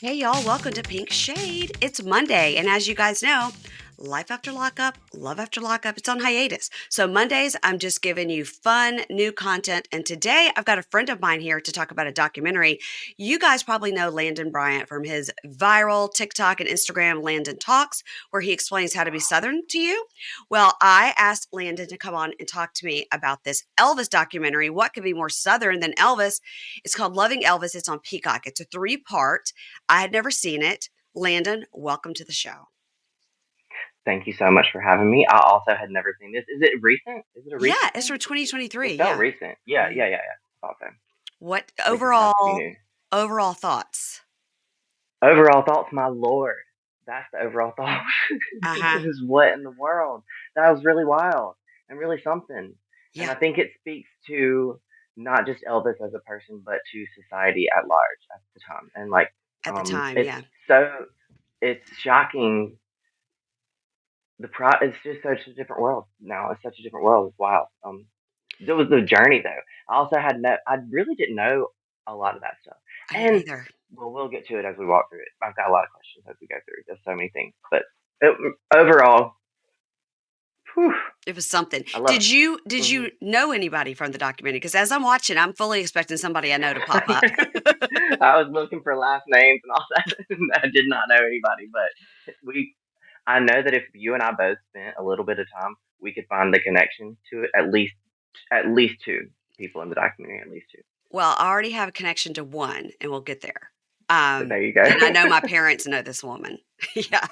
Hey y'all, welcome to Pink Shade. It's Monday, and as you guys know, life after lockup, love after lockup, it's on hiatus. So Mondays, I'm just giving you fun, new content. And today I've got a friend of mine here to talk about a documentary. You guys probably know Landon Bryant from his viral TikTok and Instagram Landon Talks, where he explains how to be Southern to you. Well, I asked Landon to come on and talk to me about this Elvis documentary. What could be more Southern than Elvis? It's called Loving Elvis. It's on Peacock. It's a three-part. I had never seen it. Landon, welcome to the show. Thank you so much for having me. I also had never seen this. Is it recent? Is it a Yeah, recent it's thing? from 2023. It felt Yeah. recent. Yeah, Mhm. yeah, yeah, yeah. I thought so. What Like this has to be overall new. overall thoughts? Overall thoughts, my lord. That's the overall thought. Uh-huh. Is what in the world? That was really wild and really something. And Yeah, I think it speaks to not just Elvis as a person, but to society at large at the time. And like, at the time, it's yeah. so it's shocking. It's just such a different world now. It's such a different world. It's wild. It was the journey though. I really didn't know a lot of that stuff. I didn't And either. well, we'll get to it as we walk through it. I've got a lot of questions as we go through. There's so many things, but it, overall, whew, It was something. I love Did you it. did you know anybody from the documentary? Because as I'm watching, I'm fully expecting somebody I know to pop up. I was looking for last names and all that. And I did not know anybody, but we. I know that if you and I both spent a little bit of time, we could find the connection to it. At least two people in the documentary. At least two. Well, I already have a connection to one, and we'll get there. But there you go. And I know my parents know this woman. Yeah,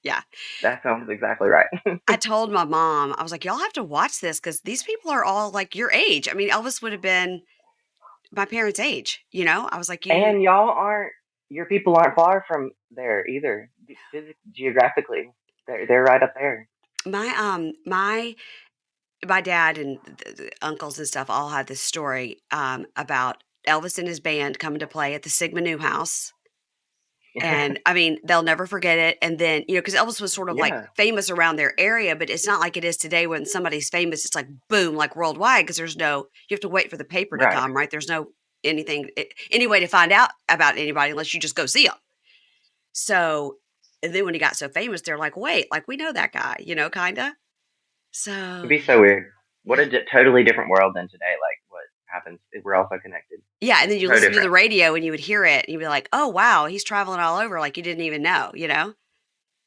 yeah. That sounds exactly right. I told my mom, I was like, "Y'all have to watch this because these people are all like your age." I mean, Elvis would have been my parents' age, you know? I was like, "You And your people aren't far from there either. Geographically, they're right up there. my, my dad and the uncles and stuff all had this story, about Elvis and his band coming to play at the Sigma New House, and, I mean, they'll never forget it, and then, because Elvis was sort of, like, Yeah, famous around their area, but it's not like it is today when somebody's famous, it's like, boom, like, worldwide because there's no you have to wait for the paper to right. come, right? There's no any way to find out about anybody unless you just go see them. So, and then when he got so famous, they're like, "Wait, like, we know that guy," kinda? It'd So, be so yeah. weird. What Yeah. a totally different world than today. Like what happens, we're also connected. Yeah, and then you So listen to the different. radio and you would hear it, and you'd be like, "Oh, wow, he's traveling all over like you didn't even know," you know?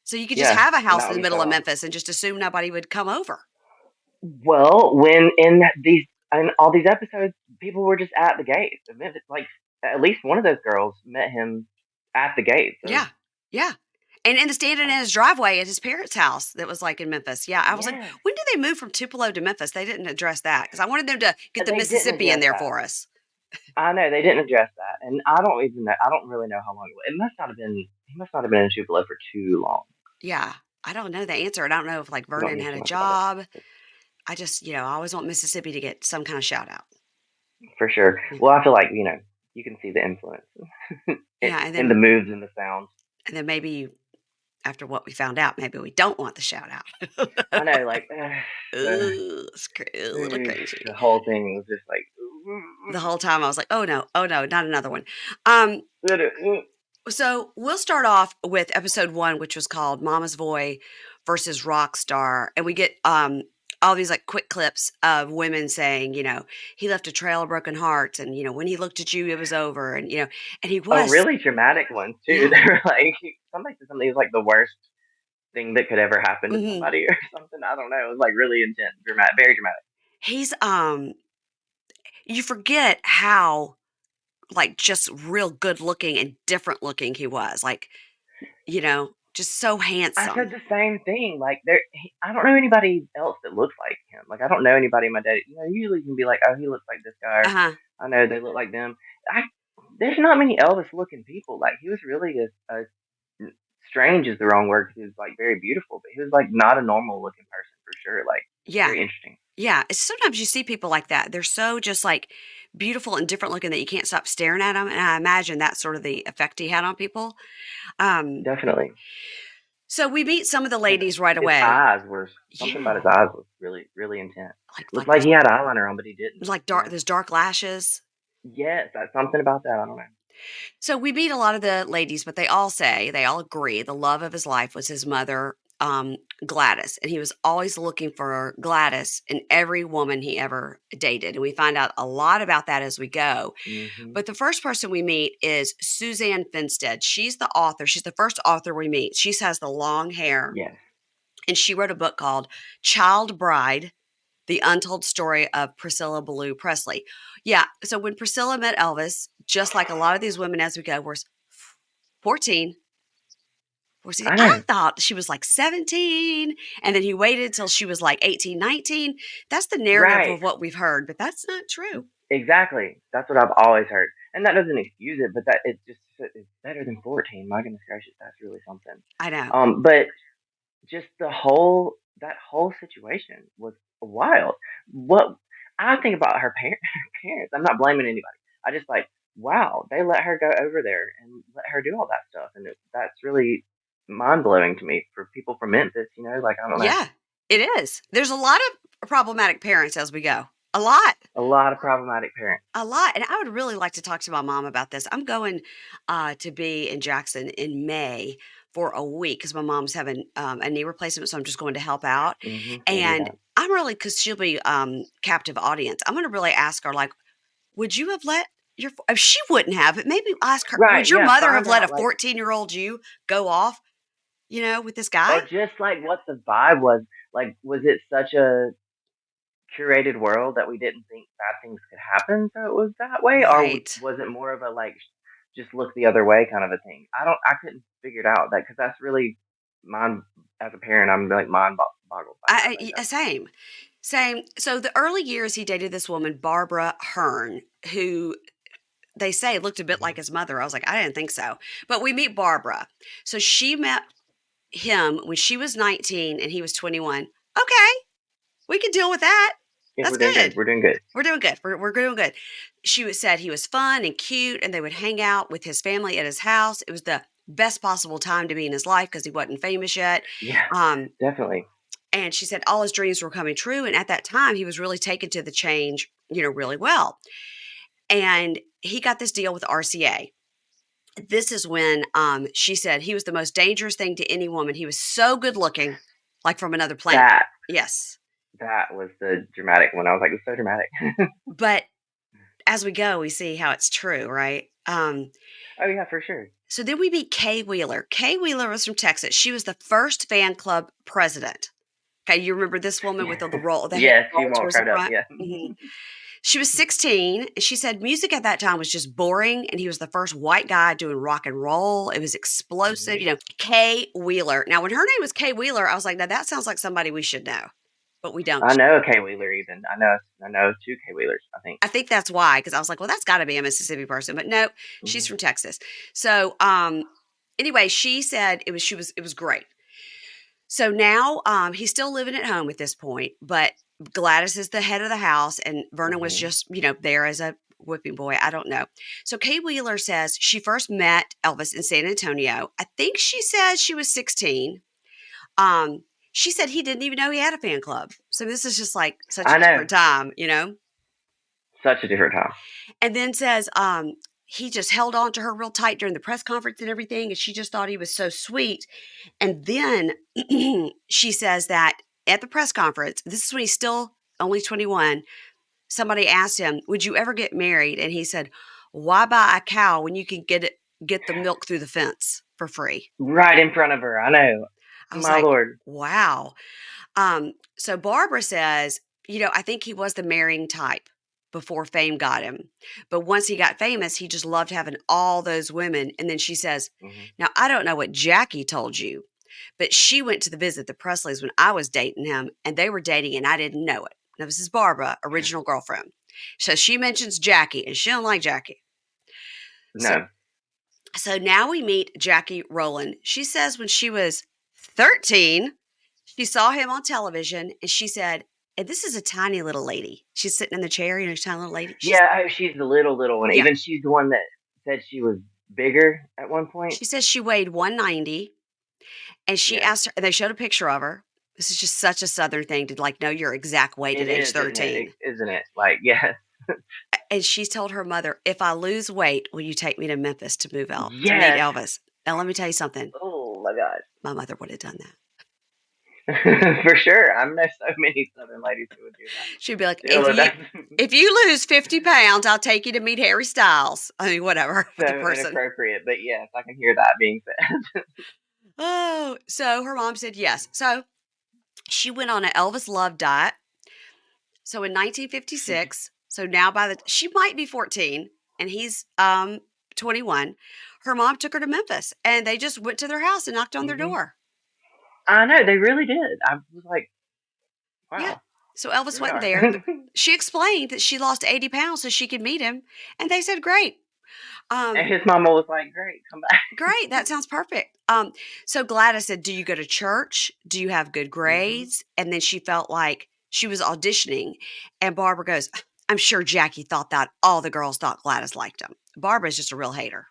So you could just Yeah, have a and house that in the would be so middle of awesome. Memphis and just assume nobody would come over. Well, when in all these episodes, people were just at the gates. I mean, it's like at least one of those girls met him at the gates of, Yeah, yeah. And standing in of his driveway at his parents' house that was, like, in Memphis. Yeah, I was like, yeah. "When did they move from Tupelo to Memphis?" They didn't address that because I wanted them to get the They didn't Mississippi in address there that. for us. I know they didn't address that, and I don't even know. I don't really know how long it was. It must not have been. He must not have been in Tupelo for too long. Yeah, I don't know the answer, and I don't know if, like, I don't Vernon know had too a much about it, job. but I just, I always want Mississippi to get some kinda shout out. for sure. Yeah. Well, I feel like you can see the influence in, Yeah, in the moves and the sounds. and then maybe after what we found out, maybe we don't want the shout out. I know, like Ooh, it's a little the crazy. whole thing was just like. The whole time I was like, oh no, not another one." So we'll start off with episode 1, which was called Mama's Boy versus Rockstar, and we get, all these, like, quick clips of women saying, "He left a trail of broken hearts," and, "When he looked at you, it was over," and, and he Oh, was. really dramatic ones too. Yeah. They were like somebody said something was like the worst thing that could ever happen to Mhm. somebody or something. I don't know. It was like really intense, dramatic, very dramatic. He's, you forget how, like, just real good looking and different looking he was, like, just so I handsome. said the same thing. Like I don't know anybody else that looks like him. Like I don't know anybody in my day. Usually you can be like, oh, he looks like this guy. Or, Uh-huh. I know they look like them. I There's not many Elvis looking people. Like he was really a strange is the wrong word because he was like very beautiful, but he was like not a normal looking person for sure. Like Yeah. very interesting. Yeah, it's sometimes you see people like that. They're so just, like, beautiful and different looking that you can't stop staring at them. And I imagine that's sort of the effect he had on people. Um, Definitely. so we meet some of the And ladies right his away. eyes were something about Yeah, his eyes was really really intense. like Looked like like those he had eyeliner on, but he didn't. like dark those dark lashes. Yes, that's something about that. I don't know. So we meet a lot of the ladies, but they all agree the love of his life was his mother, Gladys. And he was always looking for Gladys in every woman he ever dated. And we find out a lot about that as we go. Hmm. But the first person we meet is Suzanne Finstead. She's the author. She's the first author we meet. She has the long hair, Yes. and she wrote a book called Child Bride: The Untold Story of Priscilla Ballou Presley. Yeah, so when Priscilla met Elvis, just like a lot of these women as we go, were 14. 14. I I know. thought she was like 17, and then he waited till she was like 18, 19. That's the narrative Right. of what we've heard, but that's not true. Exactly. That's what I've always heard. And that doesn't excuse it, but that it's better than 14. My goodness gracious, that's really something. I know. But just that whole situation was wild. What I think about her parents, I'm not blaming anybody. I just like, wow, they let her go over there and let her do all that stuff, and that's really mind blowing to me for people from Memphis. Like I don't know, Yeah, it is. There's a lot of problematic parents as we go. A lot. a lot of problematic parents. A lot, and I would really like to talk to my mom about this. I'm going, to be in Jackson in May for a week because my mom's having, a knee replacement, so I'm just going to help out, Sorry to hear and that. I'm really, because 'cause she'll be, captive audience, I'm gonna really ask her, like, "Would you have let your" if she wouldn't have, but maybe ask her, Right? "Would your Yeah. mother have Find let a out 14-year-old you go off, with this guy?" or just like what the vibe was. Like, was it such a curated world that we didn't think bad things could happen, so it was that way, or Right. was it more of a like just look the other way kind of a thing? I couldn't figure it out that because that's really mind as a parent. I'm like boggled by that. Like that's Same. Same. So the early years he dated this woman, Barbara Hearn, who they say looked a bit like hmm his mother. I was like, I didn't think so. But we meet Barbara. So she met him when she was 19 and he was 21. Okay, we can deal with that. yeah, That's we're doing good. good. We're doing good. We're doing good. We're doing good. Said he was fun and cute, and they would hang out with his family at his house. It was the best possible time to be in his life because he wasn't famous yet. Yeah, Um, definitely. and she said all his dreams were coming true. And at that time, he was really taken to the change, really well. And he got this deal with RCA. This is when, she said he was the most dangerous thing to any woman. He was so good looking, like from another planet. That Yes. that was the dramatic one. I was like, it's so dramatic. But as we go, we see how it's true, right? Oh yeah, for sure. So then we meet Kay Wheeler. Kay Wheeler was from Texas. She was the first fan club president. Okay, you remember this woman with the hair Yes, she rolled walked towards the right up. front? Yeah. Mhm. She was 16, and she said music at that time was just boring, and he was the first white guy doing rock and roll. It was explosive, hmm Kay Wheeler. Now, when her name was Kay Wheeler, I was like, now that sounds like somebody we should know, but we don't. I know a K Wheeler even. I know two K Wheelers. I think. I think that's why, because I was like, well, that's got to be a Mississippi person, but no, she's hmm from Texas. So, anyway, she said it was great. So now, he's still living at home at this point, but Gladys is the head of the house, and Vernon was hmm just, there as a whipping boy. I don't know. So Kay Wheeler says she first met Elvis in San Antonio. I think she says she was 16. Um, she said he didn't even know he had a fan club. So this is just like such a I know. different time. Such a different time. And then says, he just held on to her real tight during the press conference and everything, and she just thought he was so sweet. And then she says that at the press conference, this is when he's still only 21, somebody asked him, "Would you ever get married?" And he said, "Why buy a cow when you can get the milk through the fence for free?" Right in front of her. I know. I was My like, lord. "Wow." So Barbara says, I think he was the marrying type before fame got him. But once he got famous, he just loved having all those women. And then she says, hmm "Now, I don't know what Jackie told you, but she went to visit the Presleys when I was dating him, and they were dating, and I didn't know it." Now, this is Barbara, original girlfriend. So she mentions Jackie, and she don't like Jackie. So, No. so now we meet Jackie Rowland. She says when she was 13, she saw him on television, and she said, and this is a tiny little lady. She's sitting in the chair, tiny little lady. Yeah, she's the little one. Yeah, Even she's the one that said she was bigger at one point. she says she weighed 190, and she Yeah. asked her, and they showed a picture of her. This is just such a Southern thing to like know your exact weight It at age is, isn't it? 13. Isn't it? Like, yes. And she's told her mother, "If I lose weight, will you take me to Memphis to move out to meet Yes. Elvis?" And let me tell you something, Oh my god. my mother would have done that. For sure. I know so many Southern ladies who would do She'd be like, that. You know, that's if you lose 50 pounds, I'll take you to meet Harry Styles." I mean, whatever, so the person. inappropriate. But yes, I can hear that being said. Oh, so her mom said yes. So she went on an Elvis love diet. So in 1956, so now she might be 14 and he's 21. Her mom took her to Memphis and they just went to their house and knocked on their hmm door. I know they really did. I was like, Yeah. wow, So here Elvis we went are. there. She explained that she lost 80 pounds so she could meet him. And they said, great. And Um, his mama was like, great, come back. Great. That sounds perfect. So Gladys said, do you go to church? Do you have good hmm grades? And then she felt like she was auditioning. And Barbara goes, I'm sure Jackie thought that all the girls thought Gladys liked him. Barbara's just a real hater.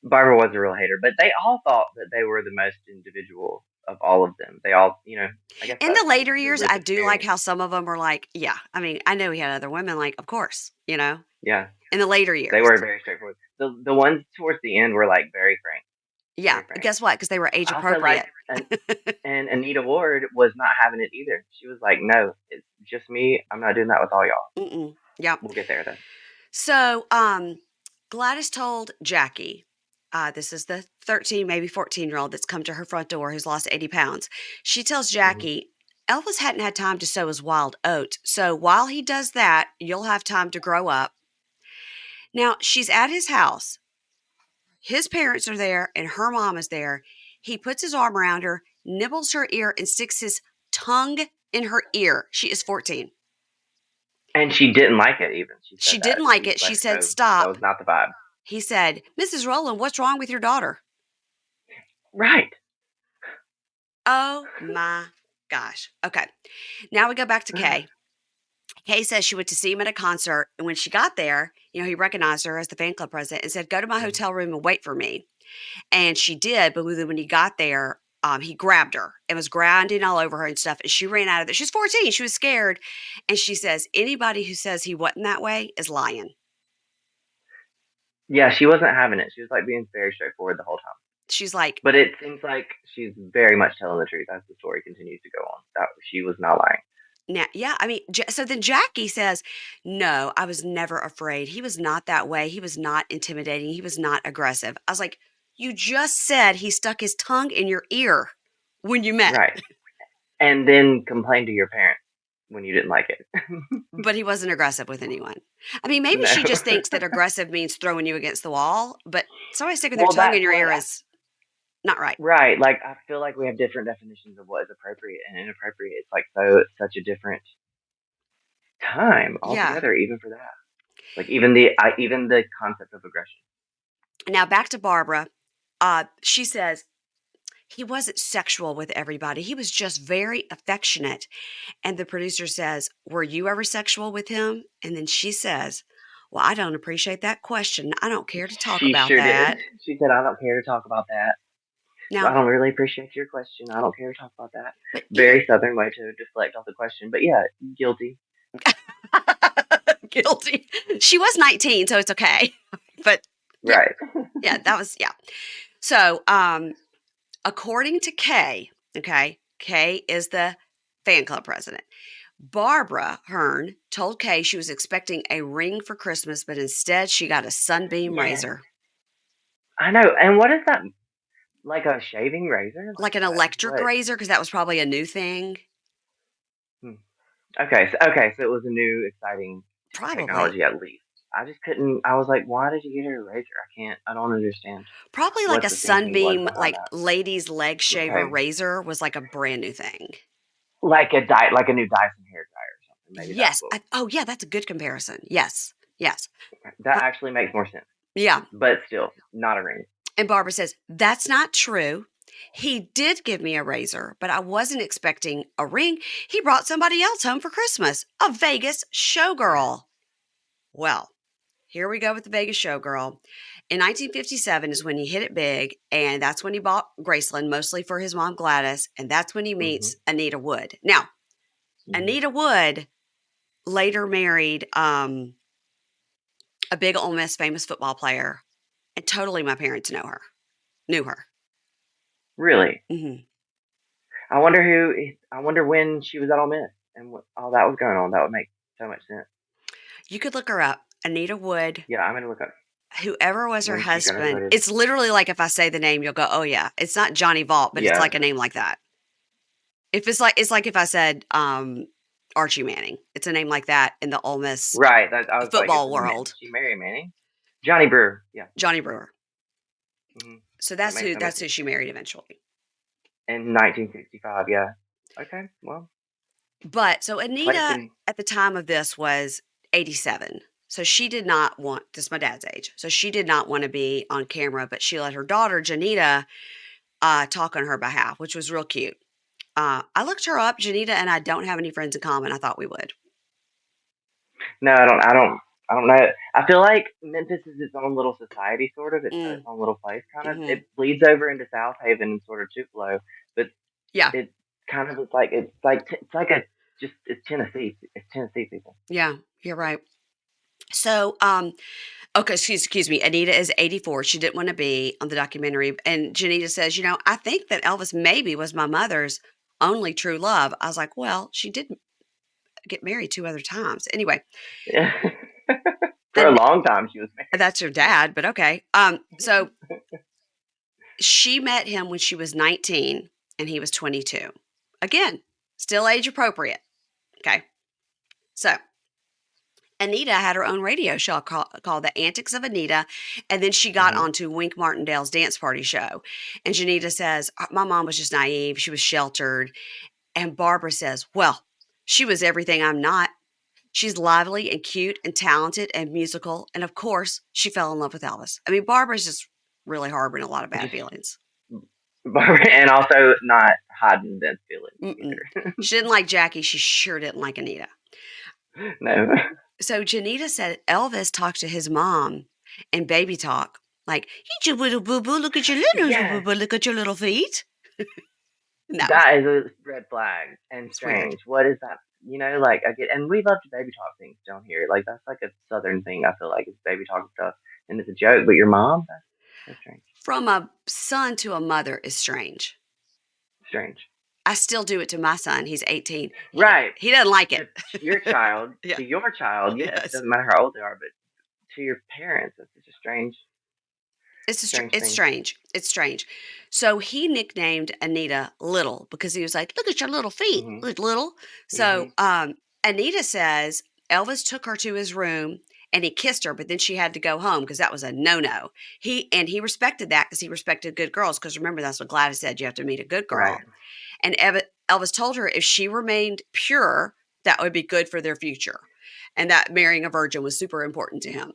Barbara was a real hater, but they all thought that they were the most individual of all of them. They all, I guess In that's the just later the years, I lived do like experience. how some of them were like, yeah, I mean, I know he had other women, like, of course, Yeah, in the later they years. were very straightforward. The ones towards the end were like very frank, Yeah. very frank. Guess what? Because they were age I also like, appropriate. and Anita Ward was not having it either. She was like, no, it's just me. I'm not doing that with all y'all. Mm-mm. Yeah. We'll get there though. So, Gladys told Jackie, this is the 13, maybe 14-year-old that's come to her front door who's lost 80 pounds. She tells hmm Jackie, Elvis hadn't had time to sow his wild oats. So while he does that, you'll have time to grow up. Now, she's at his house. His parents are there and her mom is there. He puts his arm around her, nibbles her ear, and sticks his tongue in her ear. She is 14. And she didn't like it even. She She said that. didn't like She was it. She like, said, no, that stop. was not the vibe. He said, Mrs. Rowland, what's wrong with your daughter? Right. Oh my gosh. Okay. Now we go back to Kay. Kay says she went to see him at a concert. And when she got there, he recognized her as the fan club president and said, go to my Mhm. hotel room and wait for me. And she did. But when he got there, he grabbed her and was grinding all over her and stuff. And she ran out of there. She's 14. She was scared. And she says, anybody who says he wasn't that way is lying. Yeah, she wasn't having it. She was like being very straightforward the whole time. She's like, But it seems like she's very much telling the truth as the story continues to go on. That she was not lying. now, yeah, I mean, so then Jackie says, no, I was never afraid. He was not that way. He was not intimidating. He was not aggressive. I was like, you just said he stuck his tongue in your ear when you met, Right. And then complain to your parents when you didn't like it. but he wasn't aggressive with anyone. I mean, maybe No. she just thinks that aggressive means throwing you against the wall, but somebody sticking their Well, tongue in that's your what ear is not right. right. Like I feel like we have different definitions of what is appropriate and inappropriate. It's like so such a different time Yeah. altogether, even for that. Like even the concept of aggression. Now back to Barbara. She says, he wasn't sexual with everybody. He was just very affectionate. And the producer says, were you ever sexual with him? And then she says, well, I don't appreciate that question. I don't care to talk She about sure did. that. She said, "I don't care to talk about that. I Now, don't really appreciate your question. I don't care to talk about that." but Very southern way to deflect off the question, but yeah, guilty. guilty. She was 19, so it's okay. But yeah, Right. yeah, that was, yeah. So, according to Kay, okay, Kay is the fan club president. Barbara Hearn told Kay she was expecting a ring for Christmas, but instead she got a Sunbeam Yeah, razor, I know. And what is that? Like a shaving razor? Like like an what? electric What? razor, because that was probably a new thing. Hmm. Okay, so it was a new exciting Probably. technology at least. I just couldn't. I was like, why did you get her a razor? I can't. I don't understand Probably like what a the thinking was Sunbeam, behind like that. ladies' leg shaver Okay, razor was like a brand new thing. like a new Dyson hair dryer or something. Maybe that's Yes. what. Oh, yeah, that's a good comparison. Yes. Yes. That Uh, actually makes more sense. yeah. But still, not a ring. And Barbara says, that's not true. He did give me a razor, but I wasn't expecting a ring. He brought somebody else home for Christmas, a Vegas showgirl. Well, here we go with the Vegas showgirl. In 1957 is when he hit it big, and that's when he bought Graceland, mostly for his mom Gladys, and that's when he hmm meets Anita Wood. Now, hmm Anita Wood later married a big Ole Miss famous football player, and totally my parents knew her. Really? Hmm. I wonder who. I wonder when she was at Ole Miss and what all that was going on. That would make so much sense. You could look her up. Anita Wood, Yeah, I'm gonna look up whoever was her when she husband. graduated. It's literally like if I say the name, you'll go, "Oh yeah." It's not Johnny Vault, but it's Yeah, like a name like that. If it's like if I said Archie Manning. It's a name like that in the Ole Miss right. That I was like, football did world. she marry Manning? Johnny Brewer. Yeah. Johnny Brewer. Hmm. So That that's makes who so much that's sense. who she married eventually. In 1965. Yeah. Okay. Well, But so place Anita in. at the time of this was 87. So she did not want this is my dad's age. So she did not want to be on camera, but she let her daughter Janita talk on her behalf, which was real cute. I looked her up. Janita and I don't have any friends in common. I thought we would. No, I don't. I don't. I don't know. I feel like Memphis is its own little society, sort of. It's got its Mm, own little place, kind of. hmm. It bleeds over into South Haven and sort of Tupelo, but Yeah, it kind of it's like a just it's Tennessee. It's Tennessee people. yeah, you're right. So, okay, excuse me. Anita is 84. She didn't want to be on the documentary. And Janita says, I think that Elvis maybe was my mother's only true love. I was like, well, she did get married two other times. Anyway, Yeah. For a and long time, she was married. that's her dad, but okay. So she met him when she was 19 and he was 22. Again, still age appropriate. Okay. So Anita had her own radio show called The Antics of Anita. And then she got Hmm. onto Wink Martindale's dance party show. And Janita says, my mom was just naive. She was sheltered. And Barbara says, well, she was everything I'm not. She's lively and cute and talented and musical. And of course, she fell in love with Elvis. I mean, Barbara's just really harboring a lot of bad Just feelings. and also not hiding that feeling Mm-mm. either. She didn't like Jackie. She sure didn't like Anita. No. So Janita said Elvis talked to his mom in baby talk, like, "You little boo boo, look at your little boo Yes, boo, look at your little feet." And that was that is a red flag and it's weird. strange. What is that? Like I get, and we love to baby talk things down here. Like that's like a southern thing. I feel like it's baby talk stuff, and it's a joke. But your mom, that's strange. From a son to a mother is strange. Strange. I still do it to my son. He's 18. Right. He doesn't like To it. your child, Yeah. to your child, yes, Yes. doesn't matter how old they are, but to your parents, that's just a strange It's thing. strange. It's strange. So he nicknamed Anita Little because he was like, "Look at your little feet, Mhm. look little." So Mhm. Anita says Elvis took her to his room and he kissed her, but then she had to go home because that was a no-no. He respected that because he respected good girls. Because remember, that's what Gladys said: you have to meet a good Right. girl. And Elvis told her if she remained pure, that would be good for their future, and that marrying a virgin was super important to him.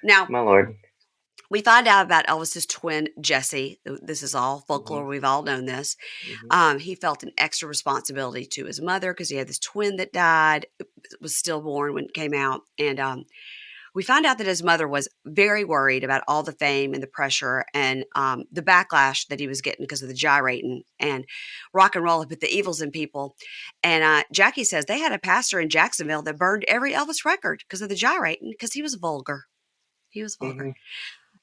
Now, My lord. we find out about Elvis's twin, Jesse. This is all folklore. Mhm. We've all known this. Mhm. He felt an extra responsibility to his mother because he had this twin that died, was stillborn when it came out. And we find out that his mother was very worried about all the fame and the pressure and the backlash that he was getting because of the gyrating and rock and roll had put the evils in people. And Jackie says they had a pastor in Jacksonville that burned every Elvis record because of the gyrating because he was vulgar. He was vulgar. Mhm.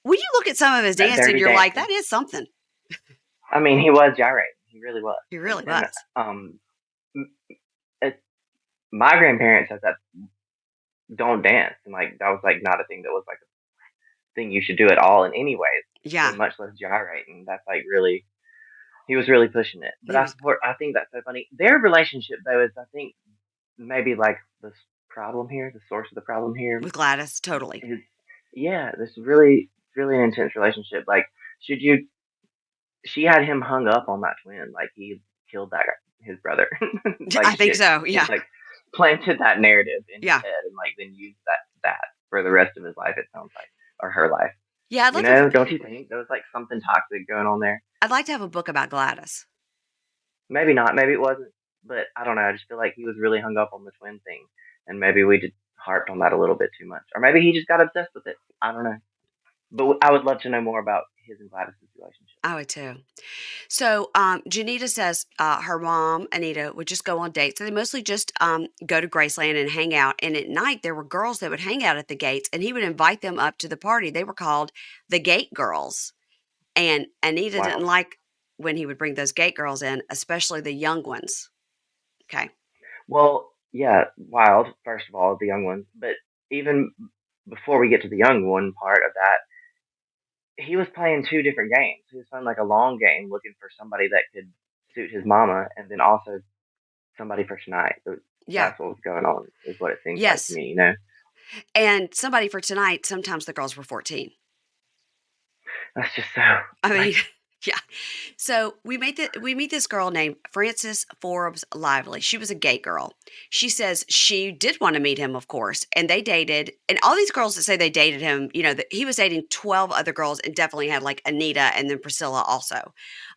When you look at some of his That dancing, dirty you're like, dancing. that is something. I mean, he was gyrating. He really was. He And really and was. m- it, my grandparents said that don't dance, and like that was like not a thing that was like a thing you should do at all in any ways, Yeah, and much less gyrating. That's like really he was really pushing it. But he I was support. I think that's so funny. Their relationship though is I think maybe like the problem here, the source of the problem here with Gladys, totally. is yeah, this really an intense relationship. Like should you she had him hung up on that twin, like he killed that his brother. Like I think shit. so. She Yeah, like planted that narrative in his yeah, head and like then used that for the rest of his life. It sounds like or her life. yeah. Don't you think there was like something toxic going on there? I'd like to have a book about Gladys. Maybe not. Maybe it wasn't. But I don't know. I just feel like he was really hung up on the twin thing, and maybe we just harped on that a little bit too much, or maybe he just got obsessed with it. I don't know. But I would love to know more about his and Gladys's relationship. I would too. So, Janita says her mom, Anita, would just go on dates. So they mostly just go to Graceland and hang out. And at night, there were girls that would hang out at the gates, and he would invite them up to the party. They were called the Gate Girls. And Anita didn't Wow. like when he would bring those gate girls in, especially the young ones. Okay. Well, yeah, wild, first of all, the young ones. But even before we get to the young one part of that, he was playing two different games. He was playing like a long game looking for somebody that could suit his mama, and then also somebody for tonight. Yeah. That's what was going on, is what it seems like to Yes. me, you know? And somebody for tonight, sometimes the girls were 14. That's just so, I like, mean, yeah. So we meet this girl named Frances Forbes Lively. She was a gay girl. She says she did want to meet him, of course, and they dated. And all these girls that say they dated him, he was dating 12 other girls and definitely had like Anita and then Priscilla also.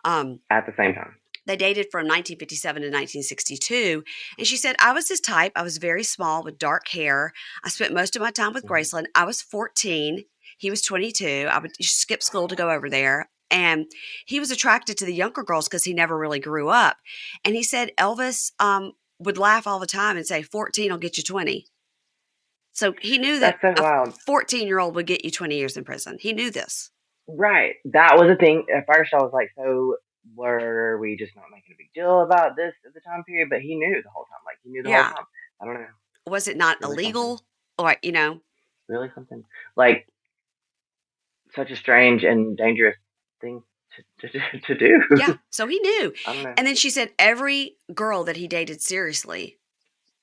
Um, at the same time. they dated from 1957 to 1962. And she said, I was his type. I was very small with dark hair. I spent most of my time with Hmm. Graceland. I was 14. He was 22. I would skip school to go over there. And he was attracted to the younger girls because he never really grew up. And he said Elvis would laugh all the time and say, 14 will get you 20. So he knew that That's so a wild. 14-year-old would get you 20 years in prison. He knew this. Right. That was a thing. At first, I was like, so were we just not making a big deal about this at the time period? But he knew the whole time. Like, he knew the whole Yeah. time. I don't know. Was it not Really something. illegal? Or, Really something. Like, such a strange and dangerous thing to do. yeah. So he knew. I don't know. And then she said every girl that he dated seriously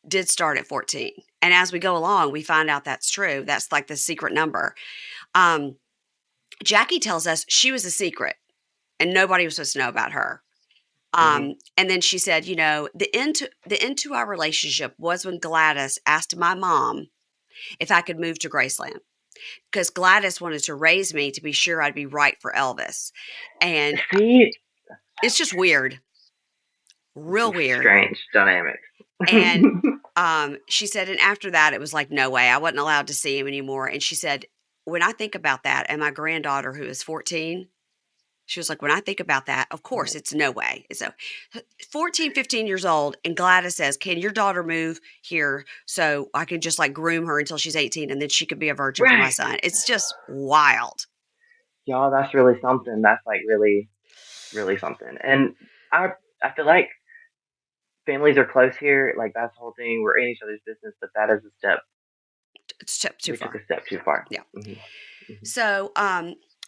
did start at 14. And as we go along, we find out that's true. That's like the secret number. Um, Jackie tells us she was a secret and nobody was supposed to know about her. Hmm. And then she said, the end to our relationship was when Gladys asked my mom if I could move to Graceland because Gladys wanted to raise me to be sure I'd be right for Elvis. And See, it's just weird, real some weird. strange dynamics. And she said, and after that, it was like, no way, I wasn't allowed to see him anymore. And she said, when I think about that, and my granddaughter, who is 14, she was like, when I think about that, of course, Right. it's no way. So 14, 15 years old, and Gladys says, can your daughter move here so I can just like groom her until she's 18 and then she could be a virgin for my Right. son? It's just wild. Y'all, that's really something. That's like really, really something. And I, I feel like families are close here. Like that's the whole thing. We're in each other's business, but that is a step. It's too We took far. a step too far. Yeah. Hmm. Hmm. So,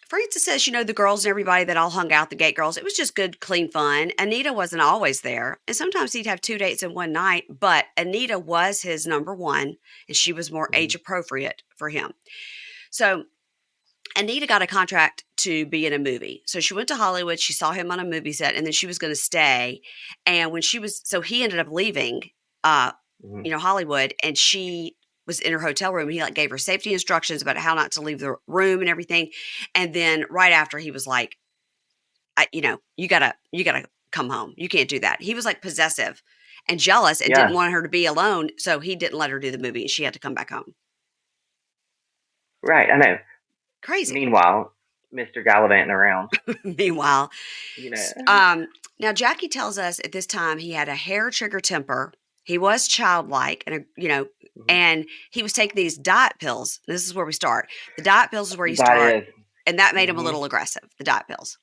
Francis says, the girls and everybody that all hung out, the gate girls, it was just good, clean fun. Anita wasn't always there. And sometimes he'd have two dates in one night, but Anita was his number one, and she was more Hmm. age appropriate for him. So, Anita got a contract to be in a movie. So she went to Hollywood. She saw him on a movie set, and then she was going to stay. And so he ended up leaving, uh, Hmm. Hollywood, and she was in her hotel room. He like gave her safety instructions about how not to leave the room and everything. And then right after, he was like, you gotta come home. You can't do that. He was like possessive and jealous and didn't Yeah. want her to be alone. So he didn't let her do the movie, and she had to come back home. Right. I know. Crazy. Meanwhile, Mr. Gallivanting around. Meanwhile, You know. now Jackie tells us at this time he had a hair trigger temper. He was childlike, Hmm. and he was taking these diet pills. This is where we start. The diet pills is where you That start, is. and that made him a Hmm. little aggressive. The diet pills.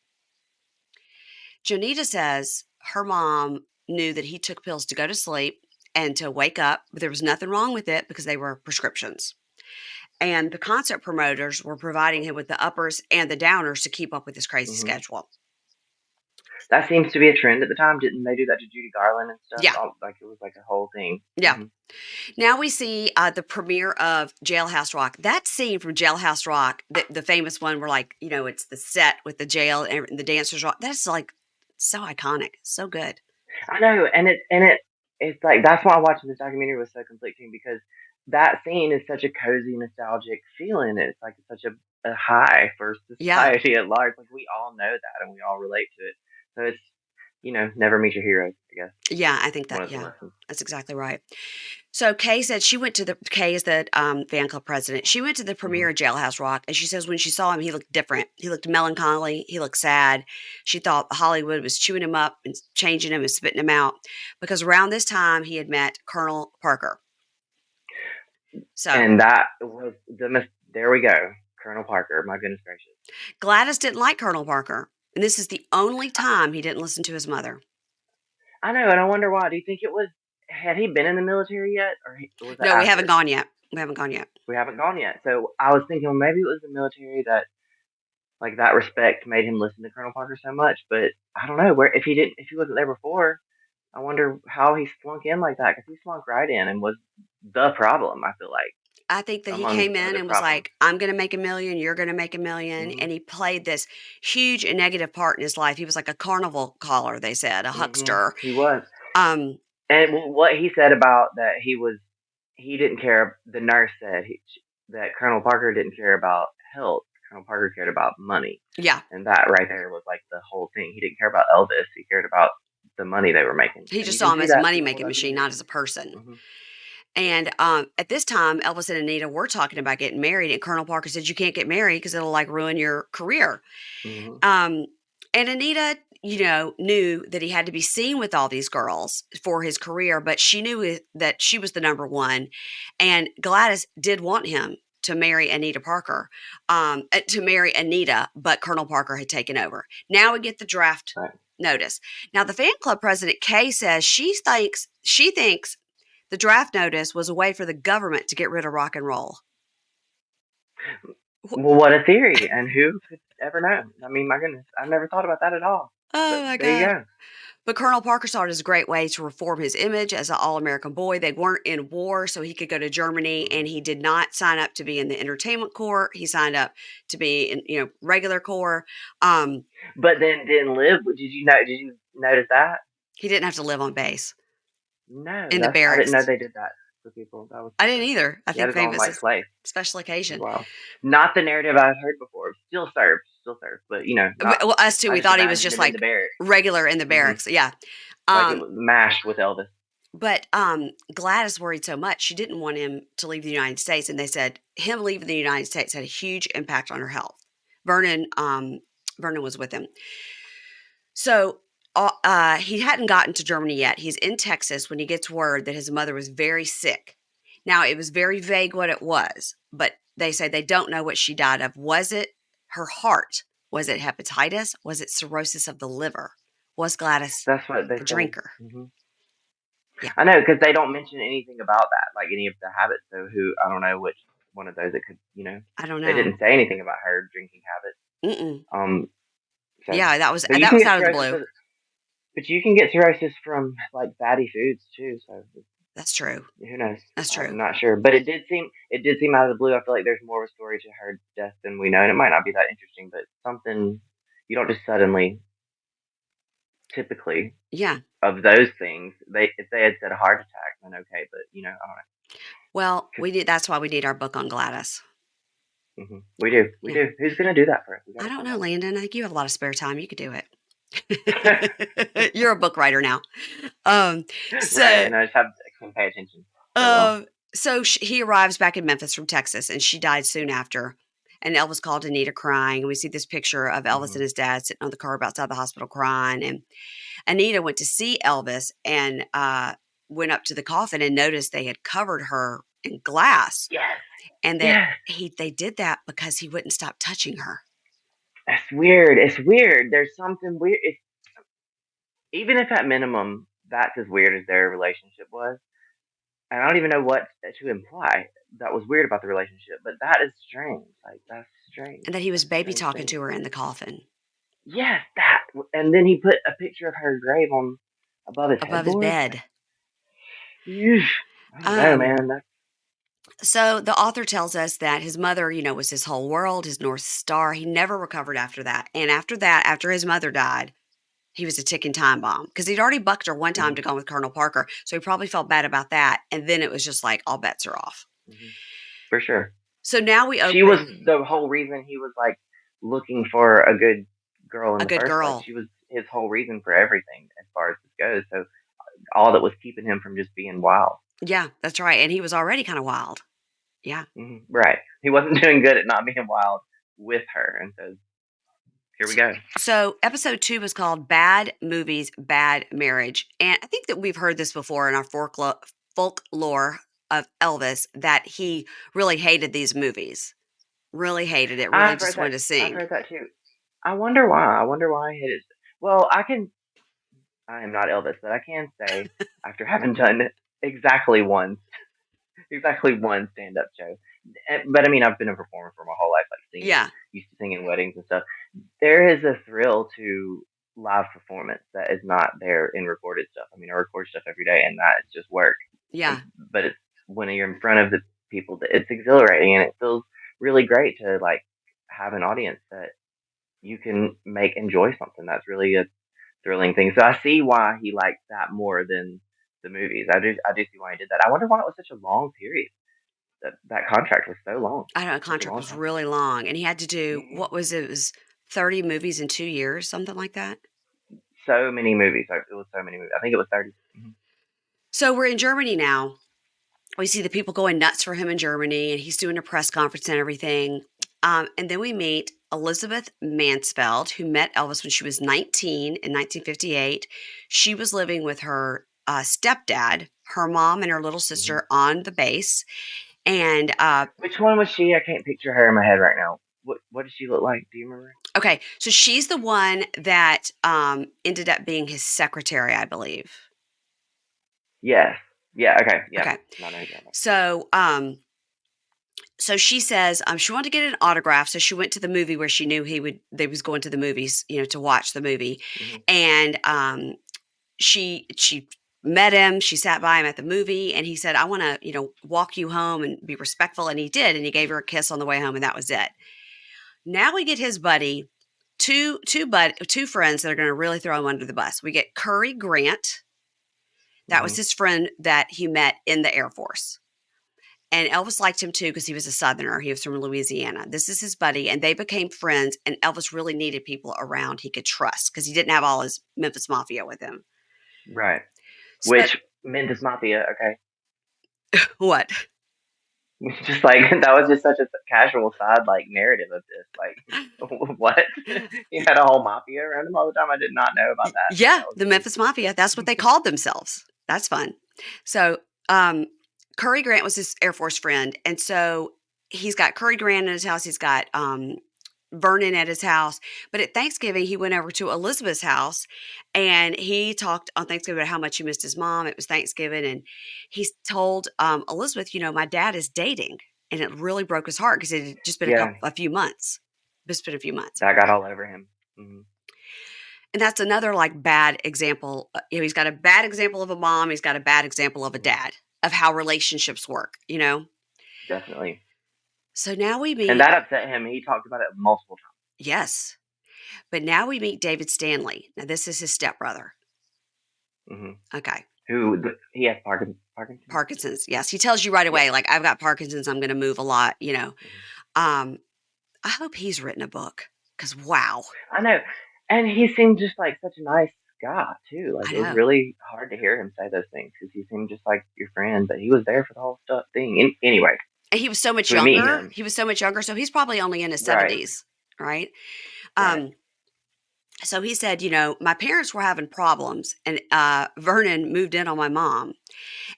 Janita says her mom knew that he took pills to go to sleep and to wake up, but there was nothing wrong with it because they were prescriptions. And the concert promoters were providing him with the uppers and the downers to keep up with his crazy Hmm. schedule. That seems to be a trend at the time. Didn't they do that to Judy Garland and stuff? Yeah, Like it was like a whole thing. yeah. Hmm. Now we see the premiere of Jailhouse Rock. That scene from Jailhouse Rock, the famous one where it's the set with the jail and the dancers. That's like so iconic, so good. I know, it's like that's why watching this documentary was so conflicting because that scene is such a cozy, nostalgic feeling. It's like such a high for Yeah, society at large. Like we all know that and we all relate to it. So it's never meet your heroes. I guess yeah. I it's think one that of the yeah, lessons. that's exactly right. So Kay said she went to the Kay is the fan club president. She went to the premiere Hmm. of Jailhouse Rock, and she says when she saw him, he looked different. He looked melancholy. He looked sad. She thought Hollywood was chewing him up and changing him and spitting him out because around this time he had met Colonel Parker. So And that was there we go, Colonel Parker. My goodness gracious. Gladys didn't like Colonel Parker, and this is the only time he didn't listen to his mother. I know, and I wonder why. Do you think it was? Had he been in the military yet, or was that No, we haven't after? gone yet. We haven't gone yet. We haven't gone yet. So I was thinking, well, maybe it was the military that, like, that respect made him listen to Colonel Parker so much. But I don't know where if he wasn't there before. I wonder how he slunk in like that because he slunk right in and was the problem. I feel like I think that he among came in other and was problems. like, I'm going to make a million, you're going to make a million. Mhm. And he played this huge and negative part in his life. He was like a carnival caller, they said, a Mhm. huckster. He was. Um, And what he said about that he didn't care. The nurse said that Colonel Parker didn't care about health. Colonel Parker cared about money, yeah, and that right there was like the whole thing. He didn't care about Elvis. He cared about the money they were making, he and just you saw can him see as a that money through the whole making machine, not documentary. as a person. Hmm. And at this time, Elvis and Anita were talking about getting married. And Colonel Parker said, you can't get married because it'll like ruin your career. Hmm. Um, and Anita, knew that he had to be seen with all these girls for his career, but she knew that she was the number one. And Gladys did want him to marry Anita Parker, to marry Anita, but Colonel Parker had taken over. Now we get the draft Right. notice. Now the fan club president Kay says she thinks the draft notice was a way for the government to get rid of rock and roll. Well, what a theory, and who could ever know? I mean, my goodness, I've never thought about that at all. But Oh my there you God. go. But Colonel Parker saw it as a great way to reform his image as an all American boy. They weren't in war, so he could go to Germany, Hmm. and he did not sign up to be in the entertainment corps. He signed up to be in, regular corps. Um, But then didn't live. Did you know? Did you notice that? he didn't have to live on base No, in the that's I didn't know barracks. they did that for people. That was I didn't different. either. I He had think his maybe own it was like a place special as occasion. well. Not the narrative I've heard before. Still served, but not. Well, us too. I We just thought he was imagined just him in the like barracks, regular in the hmm barracks. Yeah. like it Um, was mashed with Elvis. But Gladys worried so much she didn't want him to leave the United States, and they said him leaving the United States had a huge impact on her health. Vernon, Vernon was with him, so he hadn't gotten to Germany yet. He's in Texas when he gets word that his mother was very sick. Now it was very vague what it was, but they say they don't know what she died of. Was it her heart? Was it hepatitis? Was it cirrhosis of the liver? Was Gladys That's what they a said. drinker? Yeah, I know because they don't mention anything about that, like any of the habits. So who I don't know which one of those it could. I don't They know. didn't say anything about her drinking habits. Mm-mm. So, Yeah, that was but you that can was get out of the cirrhosis. blue. But you can get cirrhosis from like fatty foods too. So That's true. who knows? That's true. I'm not sure, but it did seem out of the blue. I feel like there's more of a story to her death than we know, and it might not be that interesting, but something you don't just suddenly, typically, Yeah. of those things. If they had said a heart attack, then okay, but I don't know. Well, 'Cause, we need that's why we need our book on Gladys. we Yeah. do. Who's gonna do that for us? We I gotta don't find know, out. Landon. I think you have a lot of spare time. You could do it. You're a book writer now. Um, Right, so and I just have to pay attention so well. um, he arrives back in Memphis from Texas, and she died soon after. And Elvis called Anita crying, and we see this picture of Elvis and Hmm. his dad sitting on the curb outside the hospital crying. And Anita went to see Elvis and went up to the coffin and noticed they had covered her in glass, Yes, and that yes. they did that because he wouldn't stop touching her. That's weird. It's weird. There's something weird. Even if at minimum that's as weird as their relationship was, and I don't even know what to imply that was weird about the relationship, but that is strange. Like that's strange. And that he was That's a baby strange talking thing to to her say. in the coffin Yes, that. And then he put a picture of her grave on above his above his headboard. bed. Eesh. I don't know, Um, man. That's so the author tells us that his mother, was his whole world, his North Star. He never recovered after that. And after that, after his mother died, he was a ticking time bomb because he'd already bucked her one time hmm to go with Colonel Parker. So he probably felt bad about that. And then it was just like all bets are off. hmm for sure. So now we She was open the whole reason he was like looking for a good girl in a the good first place. girl. She was his whole reason for everything as far as this goes. So all that was keeping him from just being wild. Yeah, that's right. And he was already kind of wild. Yeah. Right. He wasn't doing good at not being wild with her, and so here we S- go. So, episode 2 was called Bad Movies, Bad Marriage. And I think that we've heard this before in our folklore of Elvis that he really hated these movies, really hated it, really I've heard just that. wanted to I've sing. heard that too. I wonder why. I wonder why it is. Well, I can. I am not Elvis, but I can say after having done exactly one, exactly one stand-up show. But I mean, I've been a performer for my whole life, like singing, Yeah. used to sing in weddings and stuff. There is a thrill to live performance that is not there in recorded stuff. I mean, I record stuff every day, and that is just work. And Yeah. but it's when you're in front of the people, that it's exhilarating, and it feels really great to like have an audience that you can make enjoy something. That's really a thrilling thing. So I see why he liked that more than the movies. I do see why he did that. I wonder why it was such a long period. That contract was so long, I know the such a contract long was time. really long and he had to do Hmm. what was it? It was 30 movies in 2 years, something like that. So many movies. Like, it was so many movies. I think it was 30. So we're in Germany now. We see the people going nuts for him in Germany, and he's doing a press conference and everything. And then we meet Elizabeth Mansfeld, who met Elvis when she was 19 in 1958. She was living with her stepdad, her mom, and her little Hmm. sister on the base. And Which one was she? I can't picture her in my head right now. What did she look like? Do you remember? okay, so she's the one that ended up being his secretary, I believe. Yes. Yeah. Okay. Yep. Okay, No, no, yeah. so so she says she wanted to get an autograph, so she went to the movie where she knew they was going to the movies, to watch the movie. Hmm. And she met him, she sat by him at the movie, and he said, I want to, walk you home and be respectful, and he did, and he gave her a kiss on the way home, and that was it. Now we get his buddy, two friends that are going to really throw him under the bus. We get Curry Grant. That was Hmm. his friend that he met in the Air Force. And Elvis liked him too because he was a Southerner. He was from Louisiana. This is his buddy, and they became friends. And Elvis really needed people around he could trust because he didn't have all his Memphis Mafia with him. Right. So, Which Mendes Mafia. Okay. what? Just like that was just such a casual side like narrative of this. Like, what? He had a whole mafia around him all the time. I did not know about that. Yeah, That was the really Memphis cool. Mafia. That's what they called themselves. That's fun. So, um, Curry Grant was his Air Force friend. And so he's got Curry Grant in his house. He's got Vernon at his house. But at Thanksgiving, he went over to Elizabeth's house and he talked on Thanksgiving about how much he missed his mom. It was Thanksgiving. And he told Elizabeth, my dad is dating. And it really broke his heart because it had just been Yeah, a few months. Just been a few months. that got all over him. Hmm. And that's another like bad example. He's got a bad example of a mom. He's got a bad example of a Hmm. dad of how relationships work. Definitely. So now we And meet, that upset him. He talked about it multiple yes, but now we meet David Stanley. Now this is his stepbrother. times. Hmm. Okay. He has Parkinson's. Parkinson's. Yes. He tells you right Yeah. away, like, I've got Parkinson's. I'm going to move a lot. Hmm. Um, I hope he's written a book because wow. I know. And he seemed just like such a nice guy too. Like I it was know. really hard to hear him say those things because he seemed just like your friend, but he was there for the whole stuff thing. Anyway, And he was so much so we meet younger. him. He was so much younger. So he's probably only in his Right. 70s. Right. Right. Um, So he said, my parents were having problems, and Vernon moved in on my mom.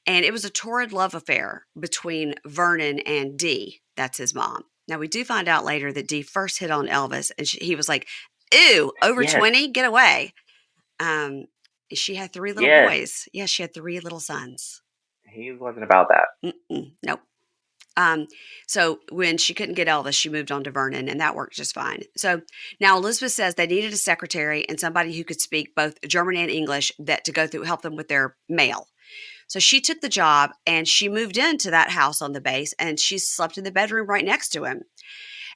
And it was a torrid love affair between Vernon and Dee. That's his mom. Now, we do find out later that Dee first hit on Elvis, and he was like, ew, over Yes. 20, get away. Um, she had three little Yes. boys. Yeah, she had three little sons. He wasn't about that. Nope. Um, so when she couldn't get Elvis, she moved on to Vernon, and that worked just fine. So now Elizabeth says they needed a secretary and somebody who could speak both German and English that to go through help them with their mail. So she took the job and she moved into that house on the base and she slept in the bedroom right next to him.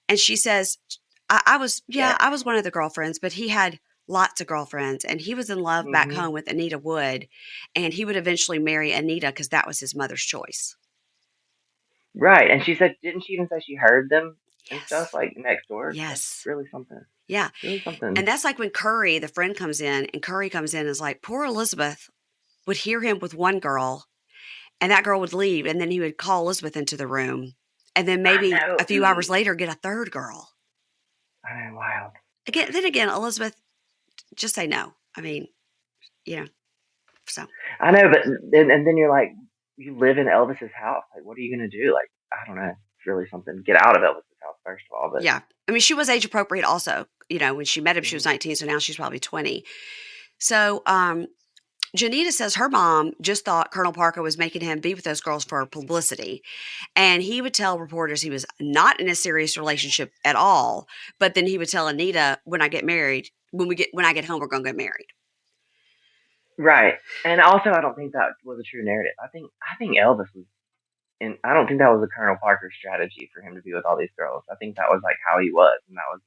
And she says, Yeah. I was one of the girlfriends, but he had lots of girlfriends and he was in love back Hmm. home with Anita Wood and he would eventually marry Anita because that was his mother's choice. Right. And she said, didn't she even say she heard them and stuff Yes. like next door? That's Yes. really something. Yeah. Really something. And that's like when Curry, the friend, comes in, and Curry comes in and is like, poor Elizabeth would hear him with one girl and that girl would leave, and then he would call Elizabeth into the room, and then I maybe know. a few hours later get a third girl. I know. Wild. Again, Elizabeth, just say no. I mean, you know, so I know, but then you're like, you live in Elvis's house. Like, what are you gonna do? Like, I don't know. It's really something. Get out of Elvis's house first of all. But yeah. I mean, she was age appropriate also. When she met him, she was mhm. 19, so now she's probably 20. So, Janita says her mom just thought Colonel Parker was making him be with those girls for publicity. And he would tell reporters he was not in a serious relationship at all. But then he would tell Anita, when I get home, we're gonna get married. Right. And also, I don't think that was a true narrative. I think Elvis was, and I don't think that was a Colonel Parker strategy for him to be with all these girls. I think that was like how he was, and that was,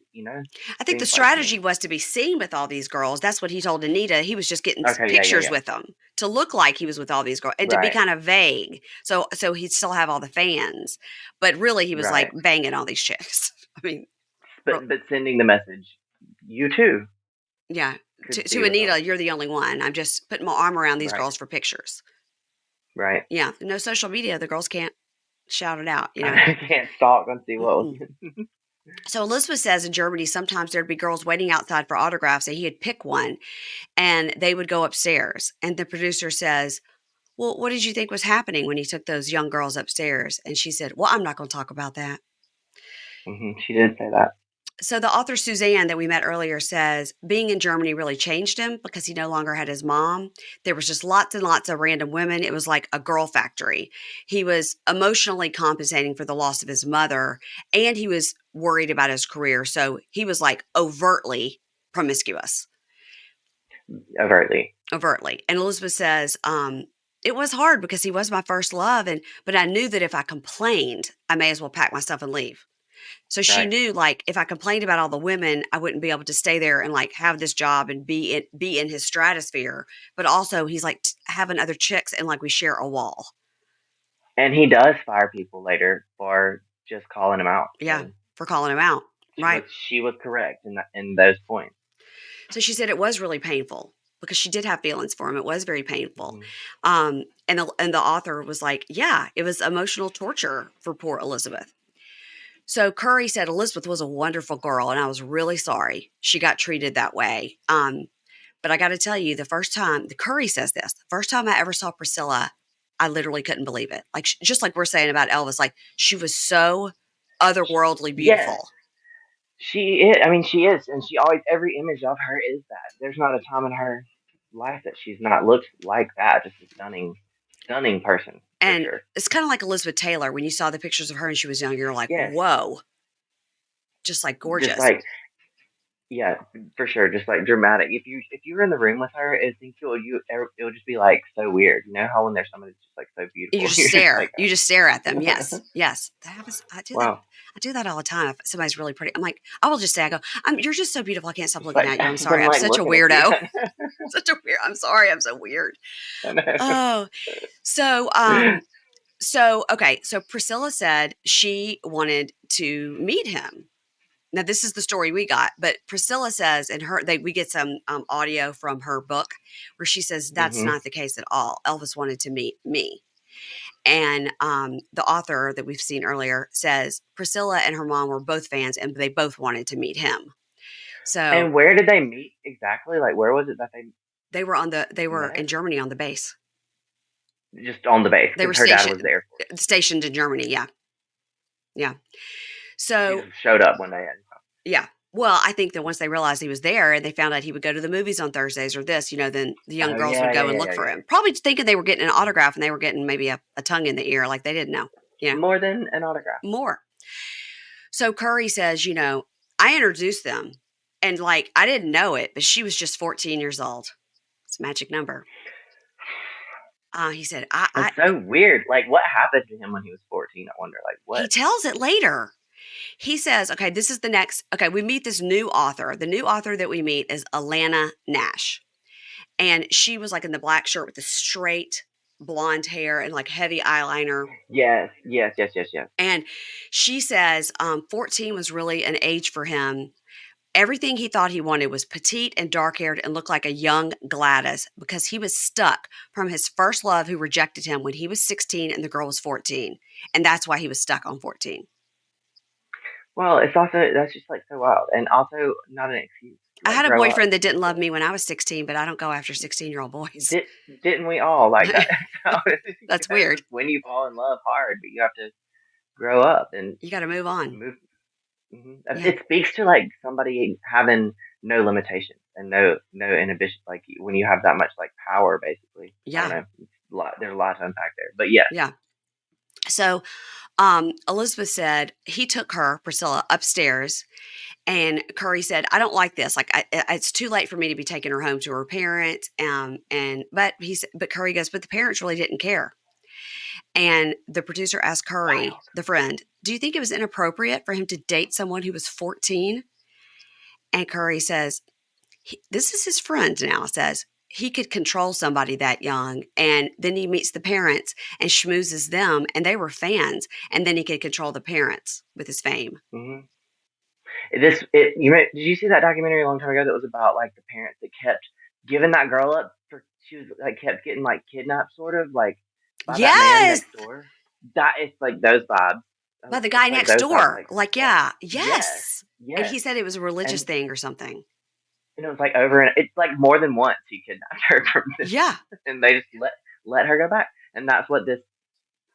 I think the seems like to strategy me. was to be seen with all these girls. That's what he told Anita. He was just getting Okay. Yeah. Yeah. pictures Yeah. with them to look like he was with all these girls and to be Right. kind of vague. So he'd still have all the fans, but really he was like Right. banging all these chicks. I mean, But sending the message, you too yeah. could be To with Anita, Elvis. you're the only one. I'm just putting my arm around these Right. girls for pictures. Right. Yeah. No social media. The girls can't shout it out, I can't stalk and see what Mm-mm. was. So Elizabeth says in Germany, sometimes there'd be girls waiting outside for autographs, and he'd pick one, and they would go upstairs. And the producer says, "Well, what did you think was happening when he took those young girls upstairs?" And she said, "Well, I'm not going to talk about that." She did say that. So the author Suzanne that we met earlier says being in Germany really changed him because he no longer had his mom. There was just lots and lots of random women. It was like a girl factory. He was emotionally compensating for the loss of his mother, and he was worried about his career. So he was like overtly promiscuous, Overtly. overtly. And Elizabeth says, it was hard because he was my first love, but I knew that if I complained, I may as well pack my stuff and leave. So she Right. knew, like, if I complained about all the women, I wouldn't be able to stay there and like have this job and be in his stratosphere. But also, he's like having other chicks and like we share a wall. And he does fire people later for just calling him out. Yeah, So for calling him out, she was right? she was correct in those points. So she said it was really painful because she did have feelings for him. It was very painful. Hmm. And the author was like, yeah, it was emotional torture for poor Elizabeth. So Curry said Elizabeth was a wonderful girl, and I was really sorry she got treated that way. But I got to tell you, the Curry says this, the first time I ever saw Priscilla, I literally couldn't believe it. Like, just like we're saying about Elvis, like she was so otherworldly Yes, beautiful. she is. I mean, she is, and she always every image of her is that. There's not a time in her life that she's not looked like that. Just a stunning, stunning person for And sure. it's kind of like Elizabeth Taylor. When you saw the pictures of her and she was young, you're like, Yes, whoa, just like just gorgeous. like yeah, for sure. Just like dramatic. If you were in the room with her, I think it would just be like so weird. You know how when there's somebody that's just like so You beautiful, just you're just stare. like, You just stare at them. Yes. Yes. That happens. I do that. wow. I do that all the time. If somebody's really pretty, I'm like, I will just say, I go, you're just so beautiful. I can't stop Just looking like at you. I'm sorry. I'm I'm like such a looking at you. weirdo. Such a weird. I'm sorry. I'm so weird. I know. Oh, so, okay. So Priscilla said she wanted to meet him. Now, this is the story we got, but Priscilla says, we get some audio from her book where she says that's Hmm. not the case at all. Elvis wanted to meet me. And the author that we've seen earlier says Priscilla and her mom were both fans and they both wanted to meet him. So And where did they meet exactly? Like, where was it that they they were in met? Germany on the base. Just on the base They were because her dad was there for it. stationed in Germany. Yeah. Yeah. So she So, just showed up one day. yeah. Well, I think that once they realized he was there and they found out he would go to the movies on Thursdays or this, then the young Oh girls would yeah, yeah, go and yeah, look yeah, for yeah. him. Probably thinking they were getting an autograph and they were getting maybe a tongue in the ear, like they didn't know, you know, More than an autograph. more. So Curry says, I introduced them and like I didn't know it, but she was just 14 years old. It's a magic number. He said, That's so weird. Like, what happened to him when he was 14? I wonder. Like, he what? tells it later. He says, okay, this is the next. Okay, we meet this new author. The new author that we meet is Alana Nash. And she was like in the black shirt with the straight blonde hair and like heavy eyeliner. Yes, yes, yes, yes, yes. And she says 14 was really an age for him Everything he thought he wanted was petite and dark haired and looked like a young Gladys because he was stuck from his first love who rejected him when he was 16 and the girl was 14. And that's why he was stuck on 14. Well, it's also that's just like so wild, and also not an excuse. I Like had a grow up. boyfriend that didn't That's love it. me when I was 16, but I don't go after 16-year-old boys. Didn't we all like that? So, That's weird. it's when you fall in love hard, but you have to grow up and You got to move on. move. Yeah. It speaks to like somebody having no limitations and no inhibitions. Like when you have that much like power, basically. I don't Yeah. know. It's a lot, there's a lot to unpack there, but yes. Yeah. So Elizabeth said he took her, Priscilla, upstairs. And Curry said, "I don't like this. Like, it's too late for me to be taking her home to her parents." But Curry goes, "But the parents really didn't care." And the producer asked Curry, Wild. the friend, "Do you think it was inappropriate for him to date someone who was 14?" And Curry says, "This is his friend now." Says he could control somebody that young, and then he meets the parents and schmoozes them, and they were fans, and then he could control the parents with his fame. hmm did you see that documentary a long time ago that was about like the parents that kept giving that girl up for she was like kept getting like kidnapped sort of like by that man Yes, next door. That is like those vibes. by the It's guy like next those vibes door. like Like, what? yeah, Yes, yes. And yes. he said it was a religious And thing or something. it was like over and it's like more than once he kidnapped her from this, Yeah. and they just let her go back. And that's what this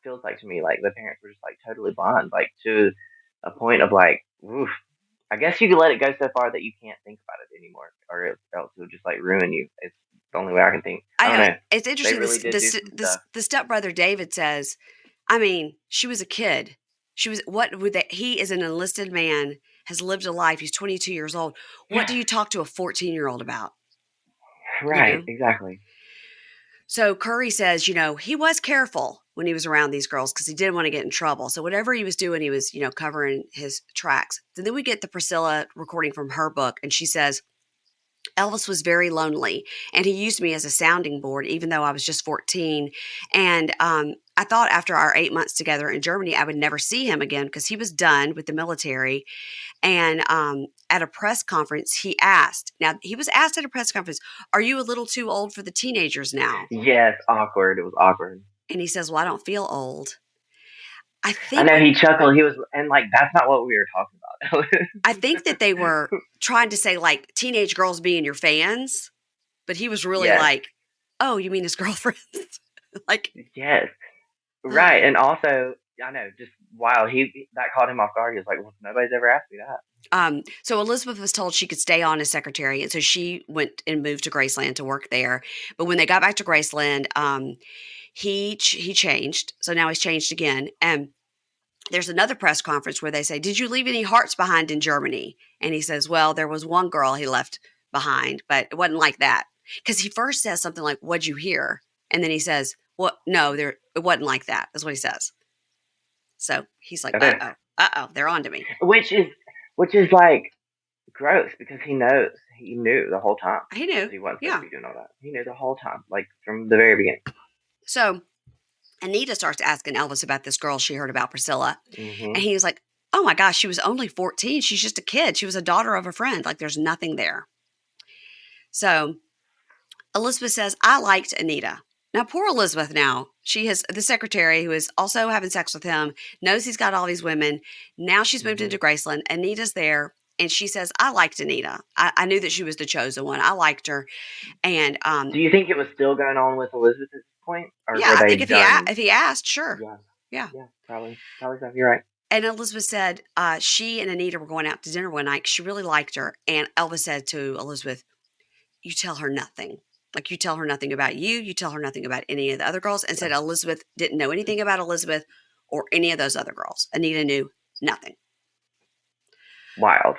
feels like to me. Like the parents were just like totally blind, like to a point of like, oof. I guess you could let it go so far that you can't think about it anymore, or else it would just like ruin you. It's the only way I can think. I I don't know. know. It's They interesting. really did do some stuff. The stepbrother David says, I mean, she was a kid. She was, what would that? He is an enlisted man, has lived a life. He's 22 years old. What Yeah, do you talk to a 14-year-old about? You right, know? exactly. So Curry says, he was careful when he was around these girls because he didn't want to get in trouble. So whatever he was doing, he was, covering his tracks. So then we get the Priscilla recording from her book, and she says, Elvis was very lonely, and he used me as a sounding board, even though I was just 14. And I thought after our 8 months together in Germany, I would never see him again because he was done with the military. And at a press conference, he was asked at a press conference, "Are you a little too old for the teenagers now?" Yes, awkward. It was awkward. And he says, "Well, I don't feel old." I I think know he chuckled. He was, and like that's not what we were talking about. I think that they were trying to say like teenage girls being your fans, but he was really Yes, like, "Oh, you mean his girlfriends?" Like, yes, right. And also, I know, just wow, he that caught him off guard. He was like, "Well, nobody's ever asked me that." so Elizabeth was told she could stay on as secretary, and so she went and moved to Graceland to work there. But when they got back to Graceland, he changed, so now he's changed again. And there's another press conference where they say, "Did you leave any hearts behind in Germany?" And he says, "Well, there was one girl he left behind, but it wasn't like that." Because he first says something like, "What'd you hear?" And then he says, "Well, no, it wasn't like that." That's what he says. So he's like, Okay, they're on to me. which is like gross because he knew the whole time He that knew. he wasn't supposed to Yeah. be doing all that. He knew the whole time, like from the very beginning. So Anita starts asking Elvis about this girl she heard about, Priscilla. And hmm he was like, "Oh my gosh, she was only 14. She's just a kid. She was a daughter of a friend. Like, there's nothing there." So Elizabeth says, "I liked Anita." Now, poor Elizabeth now. She has the secretary who is also having sex with him, knows he's got all these women. Now she's moved hmm into Graceland. Anita's there. And she says, "I liked Anita. I knew that she was the chosen one. I liked her." And Do you think it was still going on with Elizabeth at this point, or yeah, were I they think done? if he asked, sure. Yeah, Yeah. yeah, probably so. You're right. And Elizabeth said she and Anita were going out to dinner one night. She really liked her. And Elvis said to Elizabeth, "You tell her nothing. Like, you tell her nothing about you. You tell her nothing about any of the other girls." And said Yeah, Elizabeth didn't know anything about Elizabeth or any of those other girls. Anita knew nothing. wild.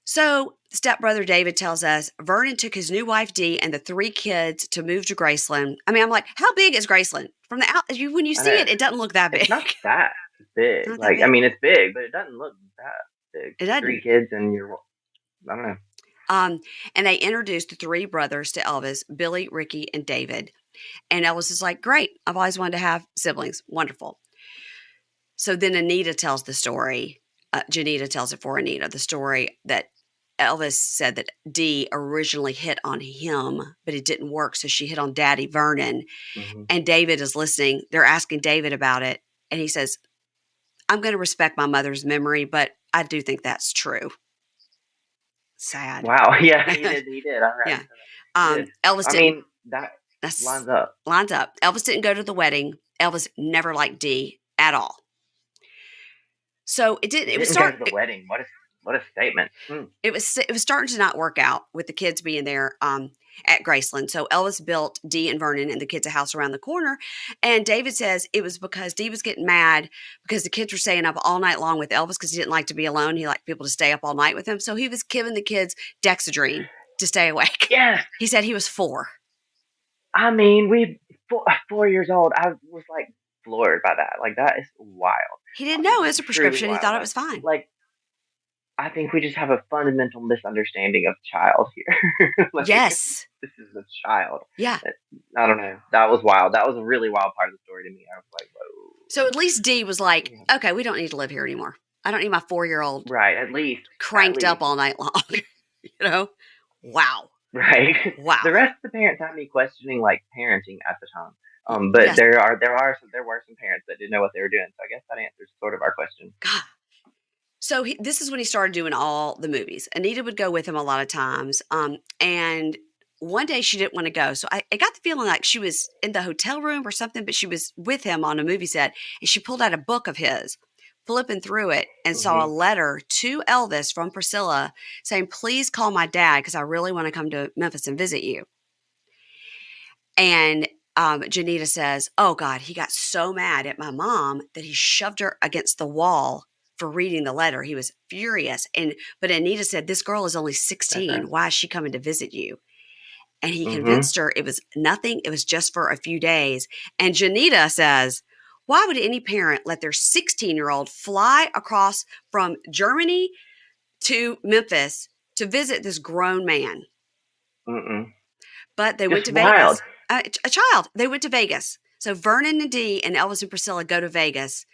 So, stepbrother David tells us Vernon took his new wife Dee and the three kids to move to Graceland. I mean, I'm like, how big is Graceland? From the out, when you I see know it, it doesn't look that it's big. not that It's big. not that Like I big. mean, it's big, but it doesn't look that big. It Three doesn't. kids and you're I don't know. Um, and they introduced the three brothers to Elvis: Billy, Ricky, and David. And Elvis is like, "Great. I've always wanted to have siblings. Wonderful." So then Anita tells the story. Janita tells it for Anita, the story that Elvis said that Dee originally hit on him, but it didn't work. So she hit on Daddy Vernon. Hmm. And David is listening. They're asking David about it. And he says, I'm going to respect my mother's memory, but I do think that's true. Sad. Wow. Yeah, he did. He did. All right. Yeah. So that's good. Elvis I didn't. mean, that That's lines up. lines up. Elvis didn't go to the wedding. Elvis never liked Dee at all. So it didn't. It was Didn't go start. to the wedding. What a statement. Hmm. It was starting to not work out with the kids being there at Graceland. So Elvis built Dee and Vernon and the kids a house around the corner. And David says it was because Dee was getting mad because the kids were staying up all night long with Elvis because he didn't like to be alone. He liked people to stay up all night with him. So he was giving the kids Dexedrine to stay awake. Yes. He said he was 4. I mean, 4 years old. I was like floored by that. Like that is wild. He didn't know it was a Truly prescription. He wild. thought it was fine. Like I think we just have a fundamental misunderstanding of child here. Like Yes. this is a child. Yeah. I don't know. That was wild. That was a really wild part of the story to me. I was like, whoa. So at least Dee was like, Yeah. okay, we don't need to live here anymore. I don't need my 4-year-old Right. At least. cranked up all night long. Wow. Right. Wow. The rest of the parents had me questioning like parenting at the time. But Yes. there were some parents that didn't know what they were doing. So I guess that answers sort of our question. God. So this is when he started doing all the movies. Anita would go with him a lot of times. And one day she didn't want to go. So I got the feeling like she was in the hotel room or something, but she was with him on a movie set. And she pulled out a book of his, flipping through it, and saw a Hmm. letter to Elvis from Priscilla saying, please call my dad because I really want to come to Memphis and visit you. And Janita says, oh, God, he got so mad at my mom that he shoved her against the wall for reading the letter. He was furious. But Anita said, this girl is only 16. Why is she coming to visit you? And he Hmm. convinced her it was nothing. It was just for a few days. And Janita says, why would any parent let their 16-year-old fly across from Germany to Memphis to visit this grown man? Mm-mm. But they went Just to wild. Vegas. A child. They went to Vegas. So Vernon and Dee and Elvis and Priscilla go to Vegas.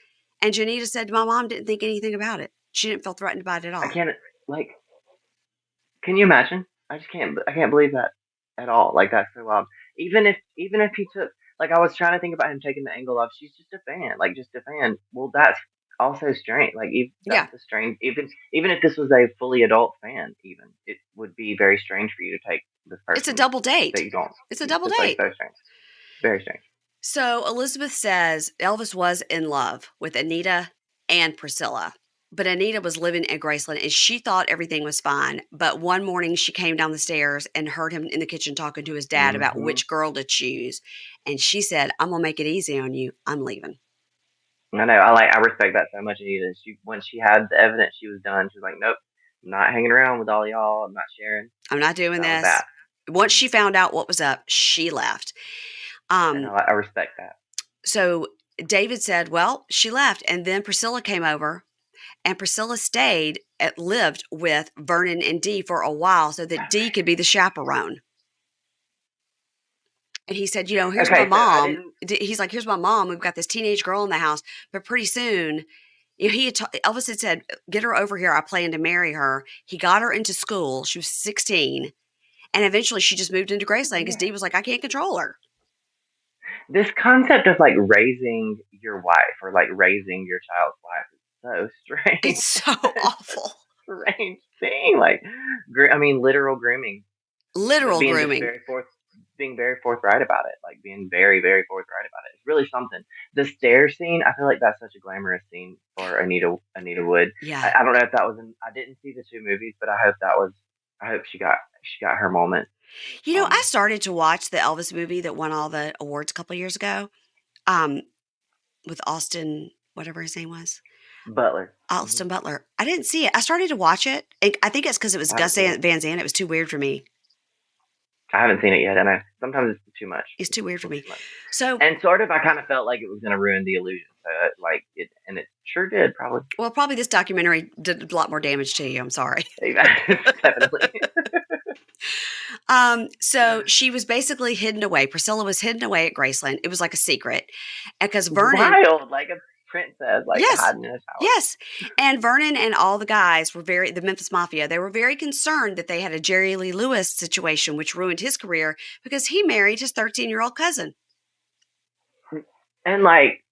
And Janita said, my mom didn't think anything about it. She didn't feel threatened by it at I all. can't like. Can you imagine? I just can't. I can't believe that at all. Like that's so wild. Even if he took like I was trying to think about him taking the angle of she's just a fan, like just a fan. Well, that's also strange. Like Yeah. that's a strange. Even if this was a fully adult fan, even it would be very strange for you to take this It's a person double that date. you don't. It's a double It's like date. so strange. Very strange. So Elizabeth says Elvis was in love with Anita and Priscilla. But Anita was living in Graceland and she thought everything was fine. But one morning she came down the stairs and heard him in the kitchen talking to his dad about Hmm. which girl to choose. And she said, I'm going to make it easy on you. I'm leaving. I know. I respect that so much. Anita. She when she had the evidence, she was done. She was like, nope, I'm not hanging around with all y'all. I'm not sharing. I'm not doing That was that. this. Once Mhm. she found out what was up, she left. And Um, I respect that. so David said, well, she left. And then Priscilla came over and Priscilla lived with Vernon and Dee for a while so that Dee could be the chaperone. And he said, here's my Okay, so I mom. didn't. He's like, here's my mom. We've got this teenage girl in the house. But pretty soon, Elvis had said, get her over here. I plan to marry her. He got her into school. She was 16. And eventually she just moved into Graceland because Yeah. Dee was like, I can't control her. This concept of like raising your wife or like raising your child's life is so It's strange. so It's such awful. a strange thing. Like, I mean, literal grooming, but Literal being just grooming. being very forthright about it. Like being very, very forthright about it. It's really something. The stair scene, I feel like that's such a glamorous scene for Anita Wood. Yeah. I don't know if that was. I didn't see the two movies, but I hope that was. I hope she got her moment. I Um, started to watch the Elvis movie that won all the awards a couple of years ago um, with Austin, whatever his name was. Butler. Hmm. Austin Butler. I didn't see it. I started to watch it. I think it's because it was I haven't Gus seen it. Van Sant. It was too weird for me. I haven't seen it yet, and sometimes it's too much. It's It's too weird a for little me. too much. So, And sort of, I kind of felt like it was going to ruin the illusion. So, like it, and it sure did, probably. well, probably this documentary did a lot more damage to you. I'm sorry. Definitely. So she was basically hidden away. Priscilla was hidden away at Graceland. It was like a secret because Vernon, Wild, like a princess, like Yes. hiding in a tower. Yes. And Vernon and all the guys were the Memphis Mafia, they were very concerned that they had a Jerry Lee Lewis situation, which ruined his career because he married his 13-year-old cousin. And like,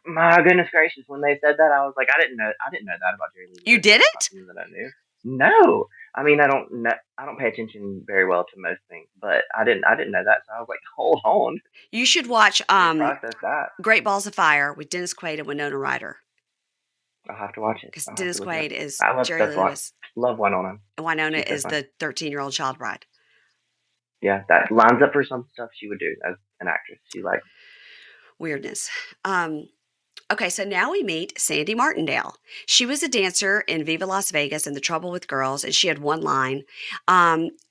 my goodness gracious, when they said that, I was like, I didn't know that about Jerry Lee You Lewis. That's not didn't? something that I knew. No, I mean, I don't pay attention very well to most things, but I didn't know that. So I was like, hold on, You should watch let me process that. Great Balls of Fire with Dennis Quaid and Winona Ryder I'll have to watch it. because I'll have Dennis to look it up. Quaid is I love Jerry stuff. Lee Lewis Love Winona. and Winona She's so is fun. the 13-year-old child bride. Yeah, that lines up for some stuff she would do as an actress. She like, Weirdness. Um, Okay, so now we meet Sandy Martindale. She was a dancer in Viva Las Vegas and The Trouble with Girls, and she had one line.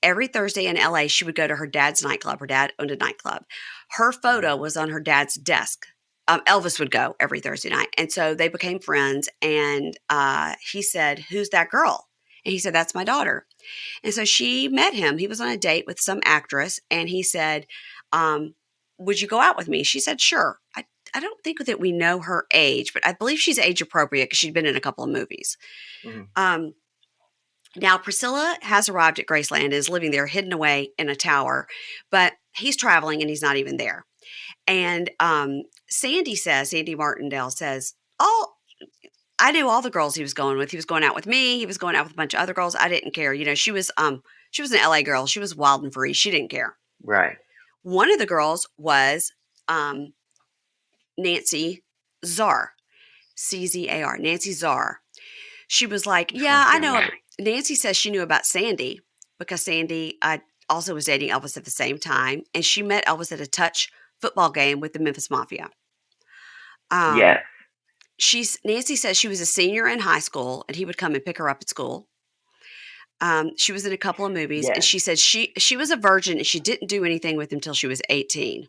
Every Thursday in LA, she would go to her dad's nightclub. Her dad owned a nightclub. Her mhm. photo was on her dad's desk. Elvis would go every Thursday night. And so they became friends. And he said, "Who's that girl?" And he said, "That's my daughter." And so she met him. He was on a date with some actress, and he said, um, "Would you go out with me?" She said, "Sure." I don't think that we know her age, but I believe she's age appropriate because she'd been in a couple of movies. Mhm. Um, Now, Priscilla has arrived at Graceland and is living there hidden away in a tower, but he's traveling and he's not even there. And Sandy Martindale says, "Oh, I knew all the girls he was going with. He was going out with me. He was going out with a bunch of other girls. I didn't care. You know, she was an LA girl. She was wild and free. She didn't care." Right. One of the girls was um, Nancy Czar, CZAR, Nancy Czar. She was like, Which "Yeah, one's I the know." one? Nancy says she knew about Sandy because Sandy also was dating Elvis at the same time, and she met Elvis at a touch football game with the Memphis Mafia. Um, Yes. Nancy says she was a senior in high school, and he would come and pick her up at school. She was in a couple of movies, and Yes. she said she was a virgin and she didn't do anything with him until she was 18.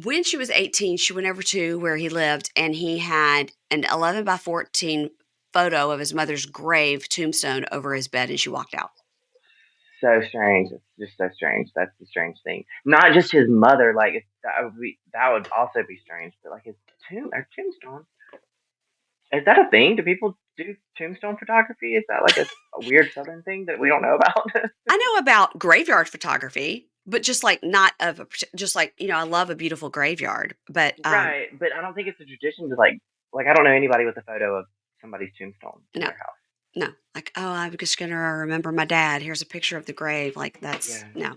When she was 18, she went over to where he lived, and he had an 11 by 14 photo of his mother's grave tombstone over his bed, and she walked out. So strange. It's just so strange. That's the strange thing. Not just his mother. Like that would also be strange. But like his tombstone. Is that a thing? Do people do tombstone photography? Is that like a weird Southern thing that we don't know about? I know about graveyard photography, but just like not of a, just like, I love a beautiful graveyard, but Right, but I don't think it's a tradition to like I don't know anybody with a photo of somebody's tombstone in no, their house. no. Like, oh, I'm just going to remember my dad. Here's a picture of the grave. Like, that's Yeah, no.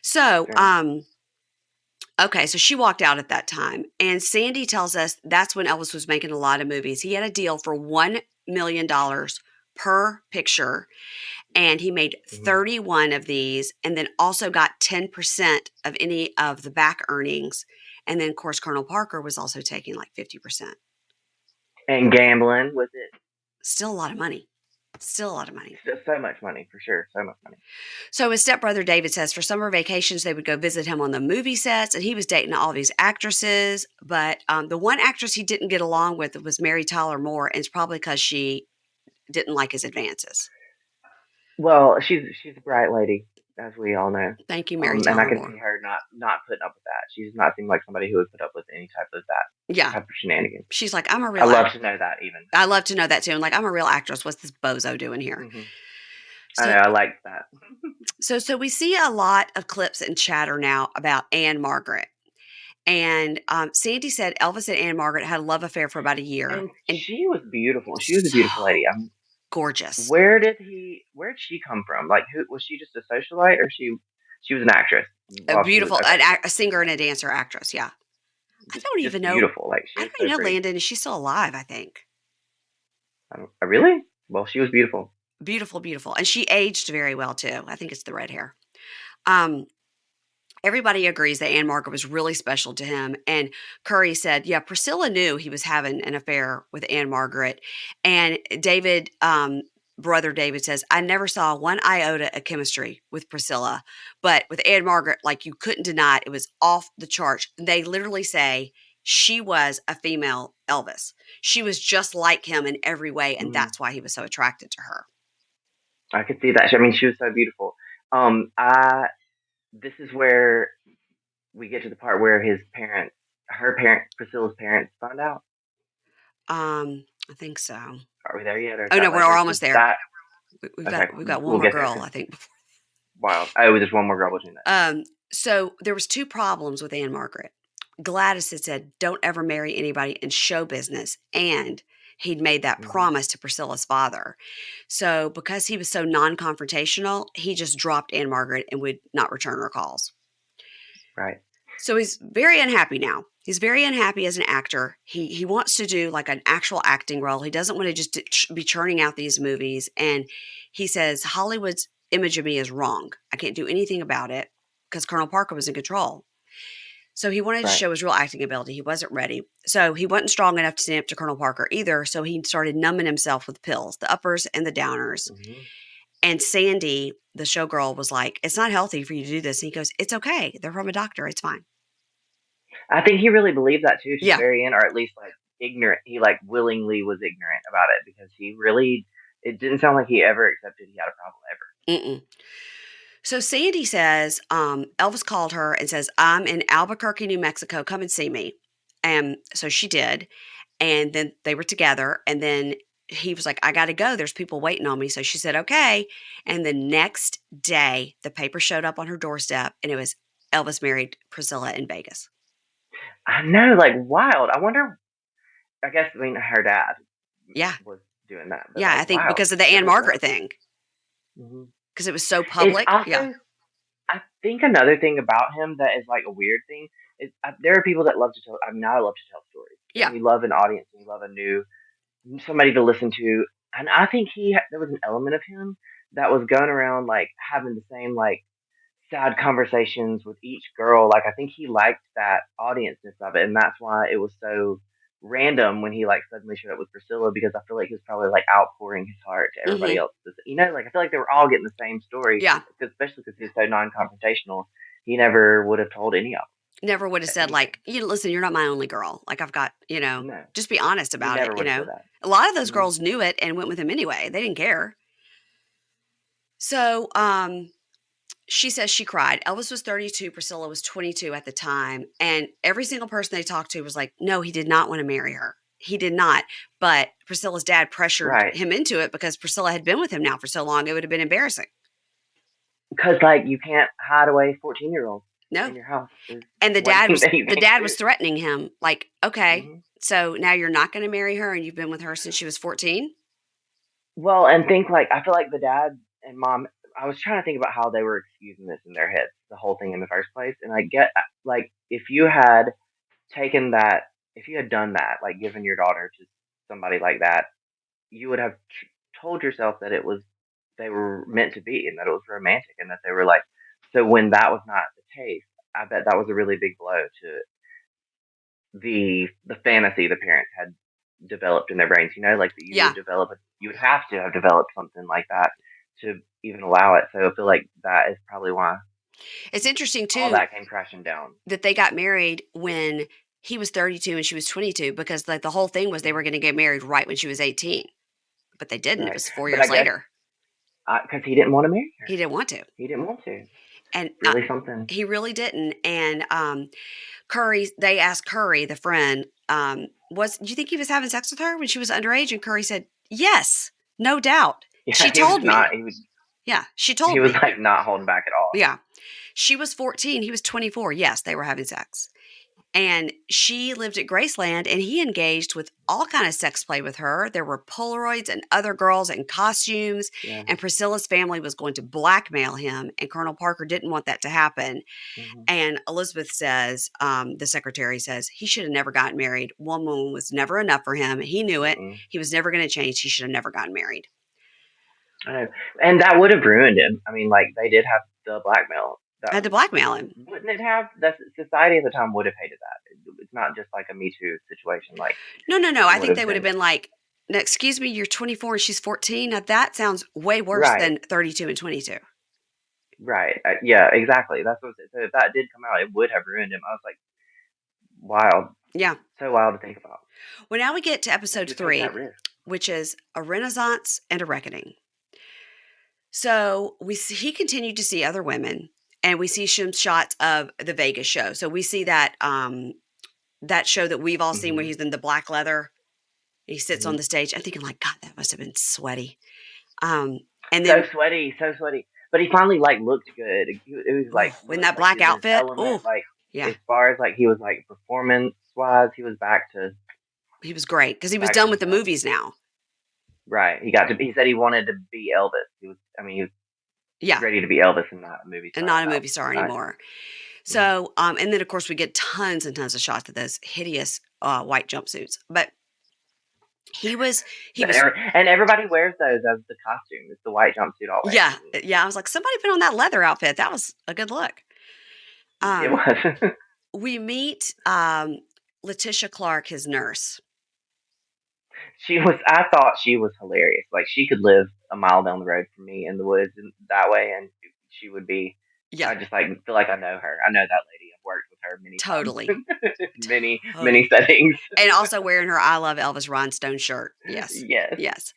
So, strange. okay, so she walked out at that time. And Sandy tells us that's when Elvis was making a lot of movies. He had a deal for $1 million per picture, and he made Hmm. 31 of these, and then also got 10% of any of the back earnings. And then, of course, Colonel Parker was also taking like 50%. And gambling with it. Still a lot of money. Still a lot of money. So much money for sure. So much money. So his stepbrother David says for summer vacations, they would go visit him on the movie sets, and he was dating all these actresses. But the one actress he didn't get along with was Mary Tyler Moore, and it's probably because she didn't like his advances. Well, she's a bright lady, as we all know. Thank you, Mary And I Tyler can see Moore. her not putting up with that. She does not seem like somebody who would put up with any type of that Yeah. type of shenanigans. She's like, I'm a I real love act. to know that even. I love to know that too. And like, I'm a real actress. What's this bozo doing here? Hmm. I know. So, I like that. so we see a lot of clips and chatter now about Anne Margaret. And Sandy said Elvis and Anne Margaret had a love affair for about a year, And and she was beautiful. She was a so beautiful lady. gorgeous, Where did she come from? Like, who was she? Just a socialite, or she was an actress a while she was beautiful, okay? a singer and a dancer actress. Yeah, I don't Just even know. beautiful. Like she I was don't so even know pretty. Landon. Is she still alive? I think. Really? Well, she was beautiful. Beautiful, beautiful, and she aged very well too. I think it's the red hair. Um, Everybody agrees that Anne Margaret was really special to him. And Curry said, yeah, Priscilla knew he was having an affair with Anne Margaret. And brother David says, I never saw one iota of chemistry with Priscilla. But with Anne Margaret, like you couldn't deny it, it was off the charts. They literally say she was a female Elvis. She was just like him in every way. And Mm, that's why he was so attracted to her. I could see that. I mean, she was so beautiful. I This is where we get to the part where his parents, Priscilla's parents find out? I think so. Are we there yet, or is Oh no, that we're later? Because almost there. that We've got okay, we've got one we'll more get there. girl, Cause I think. wow, oh, there's one more girl between that. So there was two problems with Anne Margaret. Gladys had said, "Don't ever marry anybody in show business," and he'd made that Hmm. promise to Priscilla's father. So because he was so non-confrontational, he just dropped Anne Margaret and would not return her calls. Right. So he's very unhappy now. He's very unhappy as an actor. He wants to do like an actual acting role. He doesn't want to just be churning out these movies. And he says Hollywood's image of me is wrong. I can't do anything about it because Colonel Parker was in control. So he wanted to Right. show his real acting ability. He wasn't ready. So he wasn't strong enough to stand up to Colonel Parker either. So he started numbing himself with pills, the uppers and the downers. Hmm. And Sandy, the showgirl, was like, "It's not healthy for you to do this." And he goes, "It's okay. They're from a doctor. It's fine." I think he really believed that too to the Yeah. very end, or at least like ignorant. He like willingly was ignorant about it because he really. It didn't sound like he ever accepted he had a problem ever. Mm-mm. So Sandy says, Elvis called her and says, "I'm in Albuquerque, New Mexico. Come and see me." And so she did. And then they were together. And then he was like, "I got to go. There's people waiting on me." So she said, "Okay." And the next day, the paper showed up on her doorstep and it was Elvis married Priscilla in Vegas. I know, like wild. I wonder. I guess I mean her dad Yeah. was doing that, but Yeah. I like think wow, because of the that Anne is Margaret wild. thing, Hmm. because it was so It's public. Yeah. also I think another thing about him that is like a weird thing is there are people that love to tell. I mean, I love to tell stories, Yeah. and you love an audience, and you love a new somebody to listen to. And I think there was an element of him that was going around like having the same like sad conversations with each girl. Like I think he liked that audienceness of it, and that's why it was so random when he like suddenly showed up with Priscilla because I feel like he was probably like outpouring his heart to everybody Hmm. else. Like I feel like they were all getting the same story, Yeah. especially because he was so non-confrontational. He never would have told any of Never would have them said anything. like, listen, you're not my only girl. Like I've got, No, just be honest he about it, never would have said that. A lot of those Hmm. girls knew it and went with him anyway. They didn't care. So, she says she cried. Elvis was 32, Priscilla was 22 at the time, and every single person they talked to was like, "No, he did not want to marry her. He did not." But Priscilla's dad pressured Right. him into it because Priscilla had been with him now for so long, it would have been embarrassing. Because like you can't hide away 14-year-olds No. in your house is And the one dad thing was that you the can't dad do. was threatening him like, "Okay, Hmm. so now you're not going to marry her and you've been with her since she was 14?" Well, and think like I feel like the dad and mom. I was trying to think about how they were excusing this in their heads, the whole thing in the first place. And I get like if you had taken that, if you had done that, like given your daughter to somebody like that, you would have told yourself that it was they were meant to be and that it was romantic and that they were like. So when that was not the case, I bet that was a really big blow to the fantasy the parents had developed in their brains. Like that Yeah. you would have to have developed something like that to even allow it. So I feel like that is probably why It's interesting all too that came crashing down. that they got married when he was 32 and she was 22 because like the whole thing was they were Hmm. going to get married right when she was 18, but they didn't. It Right, was 4 but I years guess later. because he didn't want to marry her, He didn't want to. he didn't want to. And Really something. he really didn't. And Curry, they asked Curry, the friend, was do you think he was having sex with her when she was underage? And Curry said, "Yes, no doubt. She Yeah, he was told not. me." Yeah, she He told was me. like not holding back at all. Yeah. She was 14, he was 24. Yes, they were having sex. And she lived at Graceland and he engaged with all kind of sex play with her. There were Polaroids and other girls in costumes, Yeah. and Priscilla's family was going to blackmail him, and Colonel Parker didn't want that to happen. Hmm. And Elizabeth says, the secretary says, he should have never gotten married. One woman was never enough for him. He knew it. Mm-mm. He was never going to change. He should have never gotten married. I know. And that would have ruined him. I mean, like they did have the blackmail. I That had to blackmail him. wouldn't it have? That society at the time would have hated that. It's not just like a Me Too situation. Like No, no, no. it I would think have they would have been been like, "No, excuse me, you're 24 and she's 14." Now that sounds way worse right. than 32 and 22. Right. Yeah. Exactly. That's what. So if that did come out, it would have ruined him. I was like, wild. Yeah. So wild to think about Well, now we get to that episode he would take that 3, risk. which is a renaissance and a reckoning. So he continued to see other women, and we see some shots of the Vegas show. So we see that that show that we've all seen where Mhm. he's in the black leather. He sits on Mhm. the stage. I'm thinking like, God, that must have been sweaty. Um, and So then, sweaty, so sweaty. But he finally like looked good. It was like oh, he in looked that like he black was in his outfit, element. oh, Like yeah, as far as like he was like performance wise, he was he was great because he was back to done with the himself. movies now. Right. He got to. He said he wanted to be Elvis. He was. I mean, he was Yeah, ready to be Elvis and not a movie and star, not and a that movie was star nice. anymore. Mhm. So, and then of course we get tons and tons of shots of those hideous white jumpsuits. But he was, he was, And everybody wears those as the costume. It's the white jumpsuit always. yeah, yeah. I was like, somebody put on that leather outfit. That was a good look. It Um, was. we meet Letitia Clark, his nurse. She was. I thought she was hilarious. Like she could live a mile down the road from me in the woods and that way, and she would be. Yeah, I just like feel like I know her. I know that lady. I've worked with her many totally, times, many totally. settings. And also wearing her "I Love Elvis" rhinestone shirt. Yes, Yes. yes.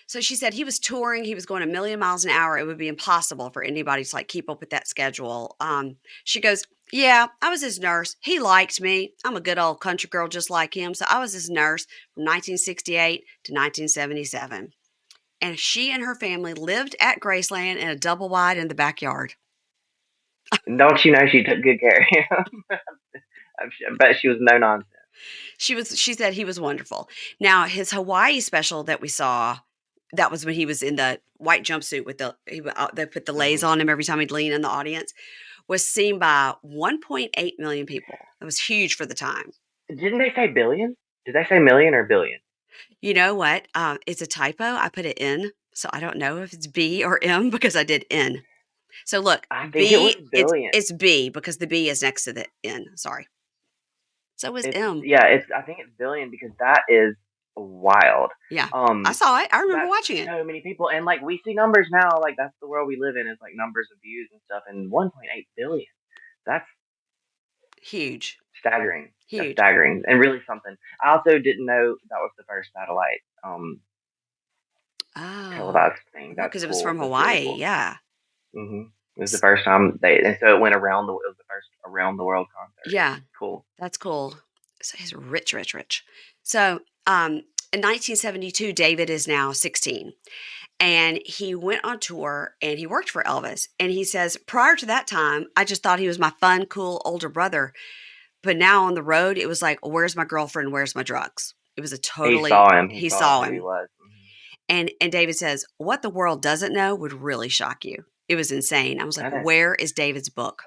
So she said he was touring. He was going a million miles an hour. It would be impossible for anybody to like keep up with that schedule. She goes, "Yeah, I was his nurse. He liked me. I'm a good old country girl just like him. So I was his nurse from 1968 to 1977." And she and her family lived at Graceland in a double wide in the backyard. And don't you know she took good care of him? I bet she was no nonsense. She said he was wonderful. Now, his Hawaii special that we saw, that was when he was in the white jumpsuit with they put the lays Hmm. on him every time he'd lean in the audience, was seen by 1.8 million people. That was huge for the time. Didn't they say billion? Did they say million or billion? You know what? It's a typo. I put it in, so I don't know if it's B or M because I did N. So look, I think it was B, billion. it's B because the B is next to the N. Sorry. So is It's M. yeah. It's I think it's billion because that is wild. Yeah, I Um, saw it. I remember that's watching it. so many people, and like we see numbers now. Like that's the world we live in. Is like numbers of views and stuff. And 1.8 billion. That's Huge, staggering. That's huge. staggering, and really something. I also didn't know that was the first satellite Oh, televised thing. yeah, That's because it was cool. from That's really Hawaii. cool. Yeah. It was the S- first time and so it went around the. It was the first around the world concert. Yeah, Cool. that's cool. So he's rich, rich, rich. So, in 1972, David is now 16 and he went on tour and he worked for Elvis. And he says, prior to that time, I just thought he was my fun, cool older brother. But now on the road, it was like, where's my girlfriend? Where's my drugs? It was a He totally, saw him. He he saw saw who he him. was. And David says, what the world doesn't know would really shock you. It was insane. I was like, I know. where is David's book?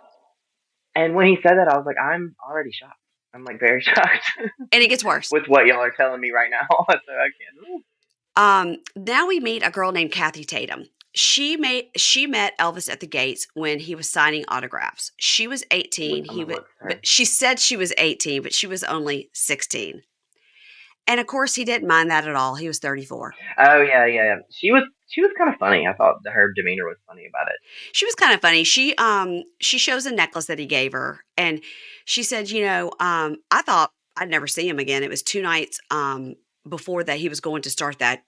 And when he said that, I was like, I'm already shocked. I'm like very shocked And it gets worse. with what y'all are telling me right now. So I can't. Ooh. Now we meet a girl named Kathy Tatum. She met Elvis at the gates when he was signing autographs. She was 18. I'm gonna look at But her. she said she was 18, but she was only 16. And of course, he didn't mind that at all. He was 34. Oh yeah, yeah, yeah. She was kind of funny. I thought that her demeanor was funny about it. She was kind of funny. She shows a necklace that he gave her, and she said, I thought I'd never see him again. It was 2 nights before that he was going to start that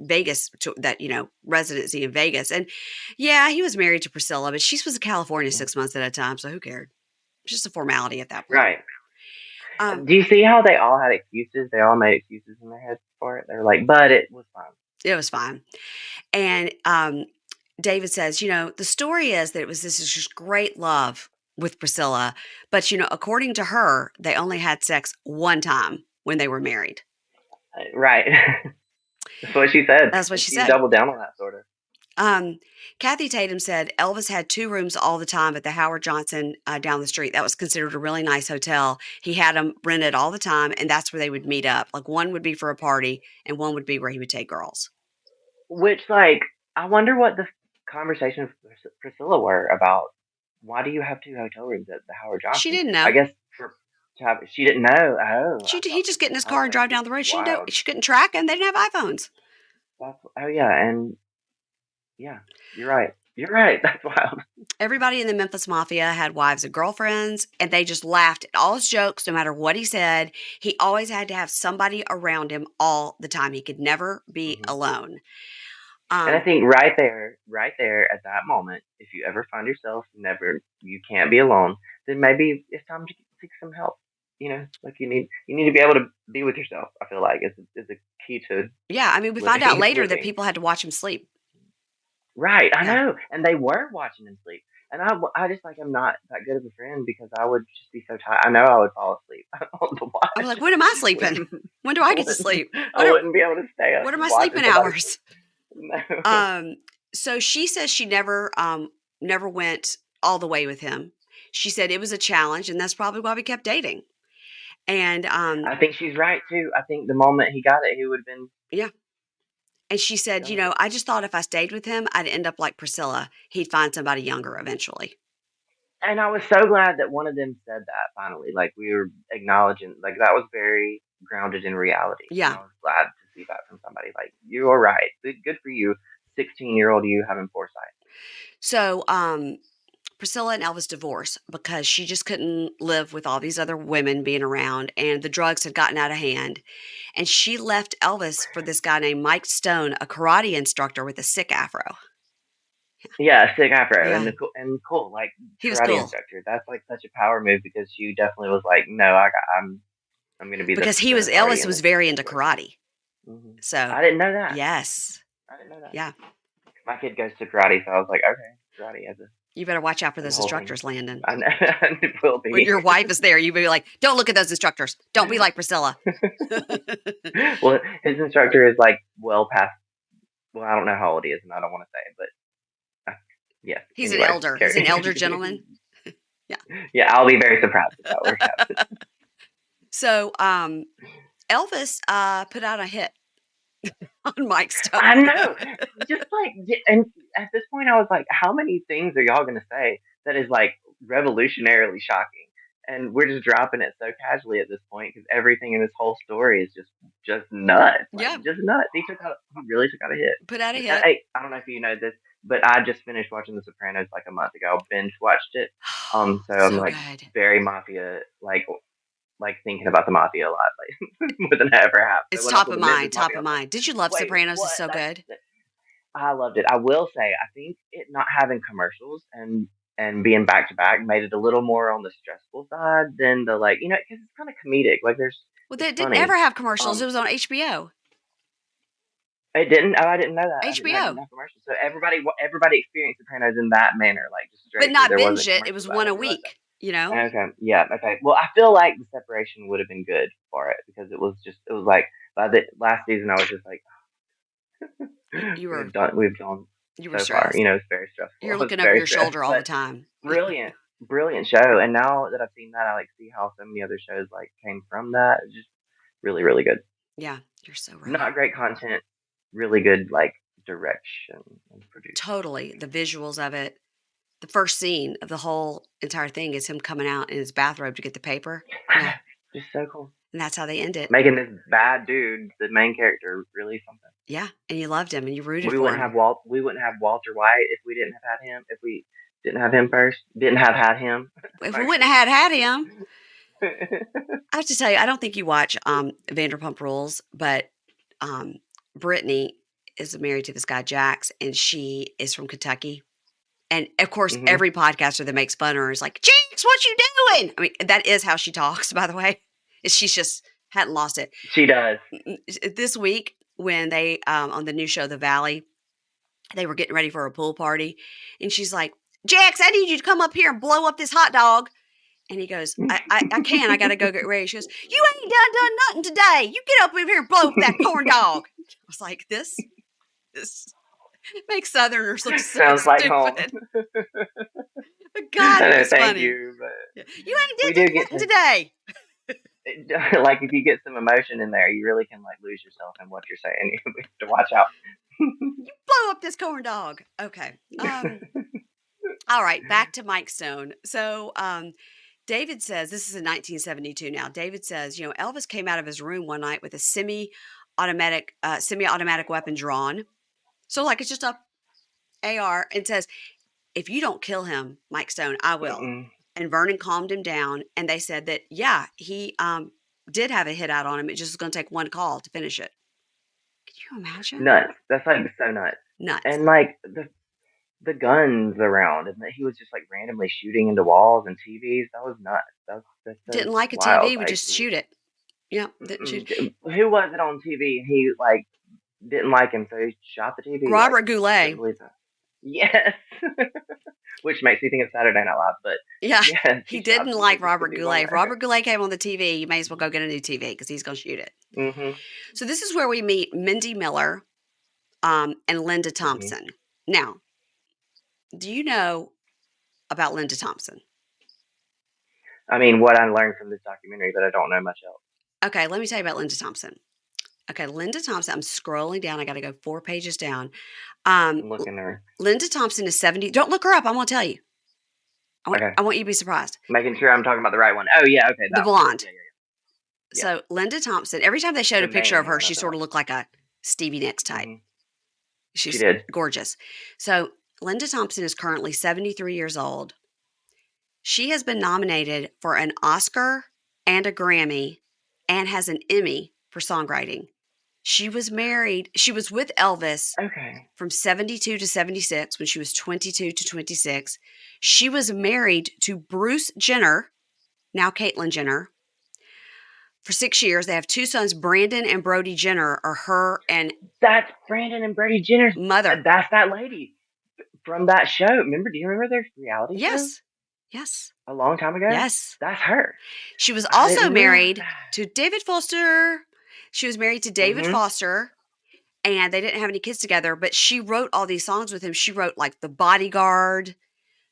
residency in Vegas, and yeah, he was married to Priscilla, but she was in California Mm. 6 months at a time, so who cared? It's just a formality at that point. Right. Um, Do you see how they all had excuses? They all made excuses in their heads for it. They were like, "But it was fine." it was fine, and David says, the story is that it was this just great love with Priscilla, but according to her, they only had sex one time when they were married. Right. That's what she said, That's what and she she said. doubled down on that sort of. Um, Kathy Tatum said Elvis had two rooms all the time at the Howard Johnson down the street. That was considered a really nice hotel. He had them rented all the time, and that's where they would meet up. Like one would be for a party, and one would be where he would take girls. Which, like, I wonder what the conversations with Priscilla were about. Why do you have two hotel rooms at the Howard She Johnson? didn't I know. guess to have, she didn't know. Oh, He just get in his I was car and like, drive down the road. She didn't know. wild. She couldn't track him. They didn't have iPhones. Oh yeah, and yeah, you're right. You're right. That's wild. Everybody in the Memphis Mafia had wives and girlfriends, and they just laughed at all his jokes, no matter what he said. He always had to have somebody around him all the time. He could never be Hmm. alone. And I Um, think right there at that moment, if you ever find yourself you can't be alone, then maybe it's time to seek some help. like you need to be able to be with yourself. I feel like is a key to Yeah, I mean, we find out living later that living. people had to watch him sleep. Right, I Yeah. know, and they were watching him sleep, and I just like I'm not that good of a friend because I would just be so tired. I know I would fall asleep on the I'm watch. like, "When am I sleeping? Wouldn't When do I I get to wouldn't sleep? I wouldn't be able to stay up What are my watching sleeping somebody hours?" sleep. No. Um, so she says she never went all the way with him. She said it was a challenge, and that's probably why we kept dating. And, I think she's right too. I think the moment he got it, he would have been yeah, and she said, done with it. "I just thought if I stayed with him, I'd end up like Priscilla. He'd find somebody younger eventually." And I was so glad that one of them said that finally. Like we were acknowledging, like that was very grounded in reality, and Yeah. I was glad to see that from somebody. Like you are right. Good for you, 16-year-old you having foresight. So, Priscilla and Elvis divorced because she just couldn't live with all these other women being around, and the drugs had gotten out of hand. And she left Elvis for this guy named Mike Stone, a karate instructor with a sick afro. Yeah, sick afro Yeah, and cool, like he was karate cool instructor. That's like such a power move because she definitely was like, no, I'm gonna be because the authority Elvis in was this very into situation. karate. I So, didn't know that. yes, I didn't know that. yeah, My kid goes to karate, so I was like, okay, karate you better watch out for as a those whole thing. instructors, Landon. I know it will When be. your wife is there, you be like, "Don't look at those instructors. Don't be like Priscilla." Well, his instructor is like well past. Well, I don't know how old he is, and I don't want to say, but yes. He's an Anyway, elder. He's an elder gentleman. carry. Yeah. Yeah, I'll be very surprised if that works out. So, Elvis put out a hit on Mike Stone. I know. Just like, and at this point, I was like, how many things are y'all gonna say that is like revolutionarily shocking? And we're just dropping it so casually at this point because everything in this whole story is just nuts, like Yeah, just nuts. He really took out a hit. put out a hit. I don't know if you know this, but I just finished watching The Sopranos like a month ago. Binge watched it. So I'm So like good. very mafia, like thinking about the mafia a lot, like more than I ever have. So It's when I top saw of the Memphis mind, top Mafia, I of was like, mind. Did you love wait, Sopranos? It's what? so good. I loved it. I will say, I think it not having commercials and being back to back made it a little more on the stressful side than the like, because it's kind of comedic. Like Well, it's they didn't ever funny. have commercials. It Um, was on HBO. it didn't. Oh, I didn't know that. I didn't know it didn't HBO, have commercials. So everybody experienced Sopranos in that manner, like just but straight through. not There binge wasn't it. It commercials. was I one a didn't realize week. that. Okay. Yeah. Okay. Well, I feel like the separation would have been good for it because it was like by the last season, I was just like, You were we've gone you were so far. stressed. It's very stressful. You're I was looking over very your stressed, shoulder all the but time. brilliant, brilliant show. And now that I've seen that, I like see how so many other shows like came from that. It's just really, really good. Yeah, you're so right. Not great content, really good like direction and producing. Totally. The visuals of it. The first scene of the whole entire thing is him coming out in his bathrobe to get the paper. I Yeah, know, just so cool. and that's how they end it. Making this bad dude the main character really something. Yeah, and you loved him and you rooted We for wouldn't him. have We wouldn't have Walter White if we didn't have had him. If we didn't have him first, didn't have had him If we first. wouldn't have had him, I have to tell you, I don't think you watch Vanderpump Rules, but um, Brittany is married to this guy Jax, and she is from Kentucky. And of course, hmm every podcaster that makes fun of her is like, "Jax, what you doing?" I mean, that is how she talks, by the way. She's just hadn't lost it. She does. This week, when they on the new show, The Valley, they were getting ready for a pool party, and she's like, "Jax, I need you to come up here and blow up this hot dog." And he goes, I can't. I got to go get ready. She goes, "You ain't done nothing today. You get up over here and blow up that corn dog." I was like, this makes Southerners look so Sounds like home. stupid. But God, I it know, was thank funny. you, but Yeah. You we ain't do did get nothing today. to like if you get some emotion in there, you really can like lose yourself in what you're saying. You have to watch out. Blow up this corn dog. Okay. All right. Back to Mike Stone. So, David says, this is in 1972 now. David says, Elvis came out of his room one night with a semi-automatic weapon drawn. So like it's just a AR and says, "If you don't kill him, Mike Stone, I will." Mm-mm. And Vernon calmed him down, and they said that yeah, he did have a hit out on him. It just was going to take one call to finish it. Can you imagine? Nuts. That's like so nuts. Nuts. And like the guns around, and that he was just like randomly shooting into walls and TVs. That was nuts. That's so Didn't like a wild. TV, would just shoot it. Yep, didn't shoot. Who was it on TV? He like didn't like him, so he shot the TV. Like Robert couldn't Goulet. believe that. Yes, which makes me think of Saturday Night Live. But Yeah, yes, he he shot didn't the TV like just Robert because he was on Goulet. If there. Robert Goulet came on the TV, you may as well go get a new TV because he's going to shoot it. Mhm. So this is where we meet Mindy Miller and Linda Mhm. Thompson. Now, do you know about Linda Thompson? I mean, what I learned from this documentary, but I don't know much else. Okay, let me tell you about Linda Thompson. Okay, Linda Thompson, I'm scrolling down. I got to go 4 pages down. I'm looking there. Linda Thompson is 70. Don't look her up. I'm going to tell you. Okay, I want you to be surprised. making sure I'm talking about the right one. Oh yeah, okay, The that one. blonde. Yeah, yeah, yeah. Yes, So Linda Thompson, every time they showed the a picture of main her, one she of sort that. of looked like a Stevie Nicks type. Mhm. She She's did. gorgeous. So Linda Thompson is currently 73 years old. She has been nominated for an Oscar and a Grammy and has an Emmy for songwriting. She was married, she was with Elvis Okay. from 72 to 76 when she was 22 to 26. She was married to Bruce Jenner, now Caitlyn Jenner, for 6 years. They have 2 sons. Brandon and Brody Jenner are her and That's Brandon and Brady Jenner's. mother. That's that lady from that show. Remember? Do you remember their reality show Yes. Yes. a long time ago? Yes. That's her. She was I also didn't realize married that. to David Foster. She was married to David Mhm. Foster, and they didn't have any kids together, but she wrote all these songs with him. She wrote like The Bodyguard.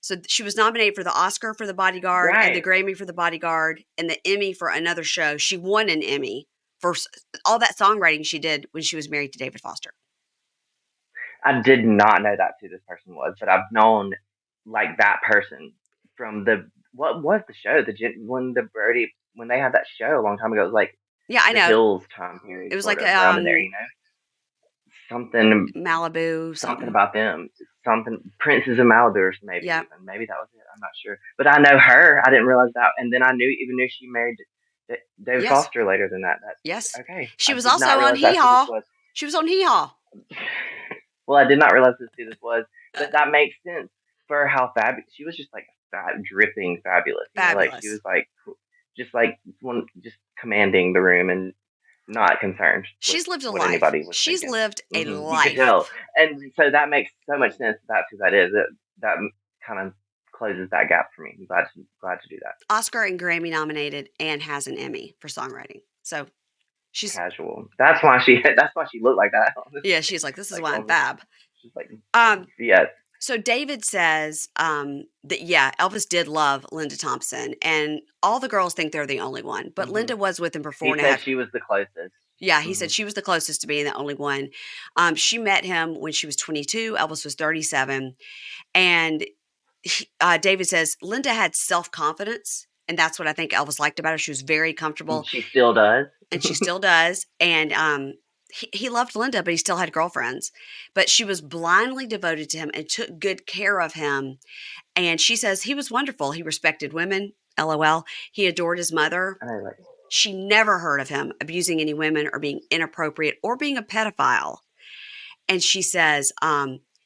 So she was nominated for the Oscar for The Bodyguard and the Right. Grammy for The Bodyguard and the Emmy for another show. She won an Emmy for all that songwriting she did when she was married to David Foster. I did not know that's who this person was, but I've known like that person from the what was the show? When the Brody when they had that show a long time ago. It was like Yeah, I the know. Hills time period, It was sort like of around in there. You know, something Malibu something something. about them, something Princes of Malibu, or maybe Yeah. even maybe that was it. I'm not sure, but I know her. I didn't realize that, and then I knew she married David Yes. Foster later than that. Yes. That's okay. She I was did not also on realize Hee that's who this Haw. was. She was on Hee Haw. Well, I did not realize this who this was, but that makes sense for how fabulous she was. Just like fat, dripping, fabulous. You know, like she was Fabulous. like one, just commanding the room and not concerned with She's lived a what life. anybody was She's thinking. lived a You could tell, life. and so that makes so much sense. That's who that is. That kind of closes that gap for me. I'm glad to do that. Oscar and Grammy nominated and has an Emmy for songwriting. So she's, Casual. That's why she. That's why she looked like that. yeah, she's like, this is Like why I'm on this. fab. She's like, Um, yes. so David says that, yeah, Elvis did love Linda Thompson, and all the girls think they're the only one, but hmm Linda was with him for four He and a said half. she was the closest. Yeah, he hmm said she was the closest to being the only one. She met him when she was 22. Elvis was 37. And David says Linda had self confidence. And that's what I think Elvis liked about her. She was very And comfortable, she still does. and she still does. And he loved Linda, but he still had girlfriends. But she was blindly devoted to him and took good care of him. And she says he was wonderful. He respected women. LOL. He adored his mother. And I like, She never heard of him abusing any women or being inappropriate or being a pedophile. And she says,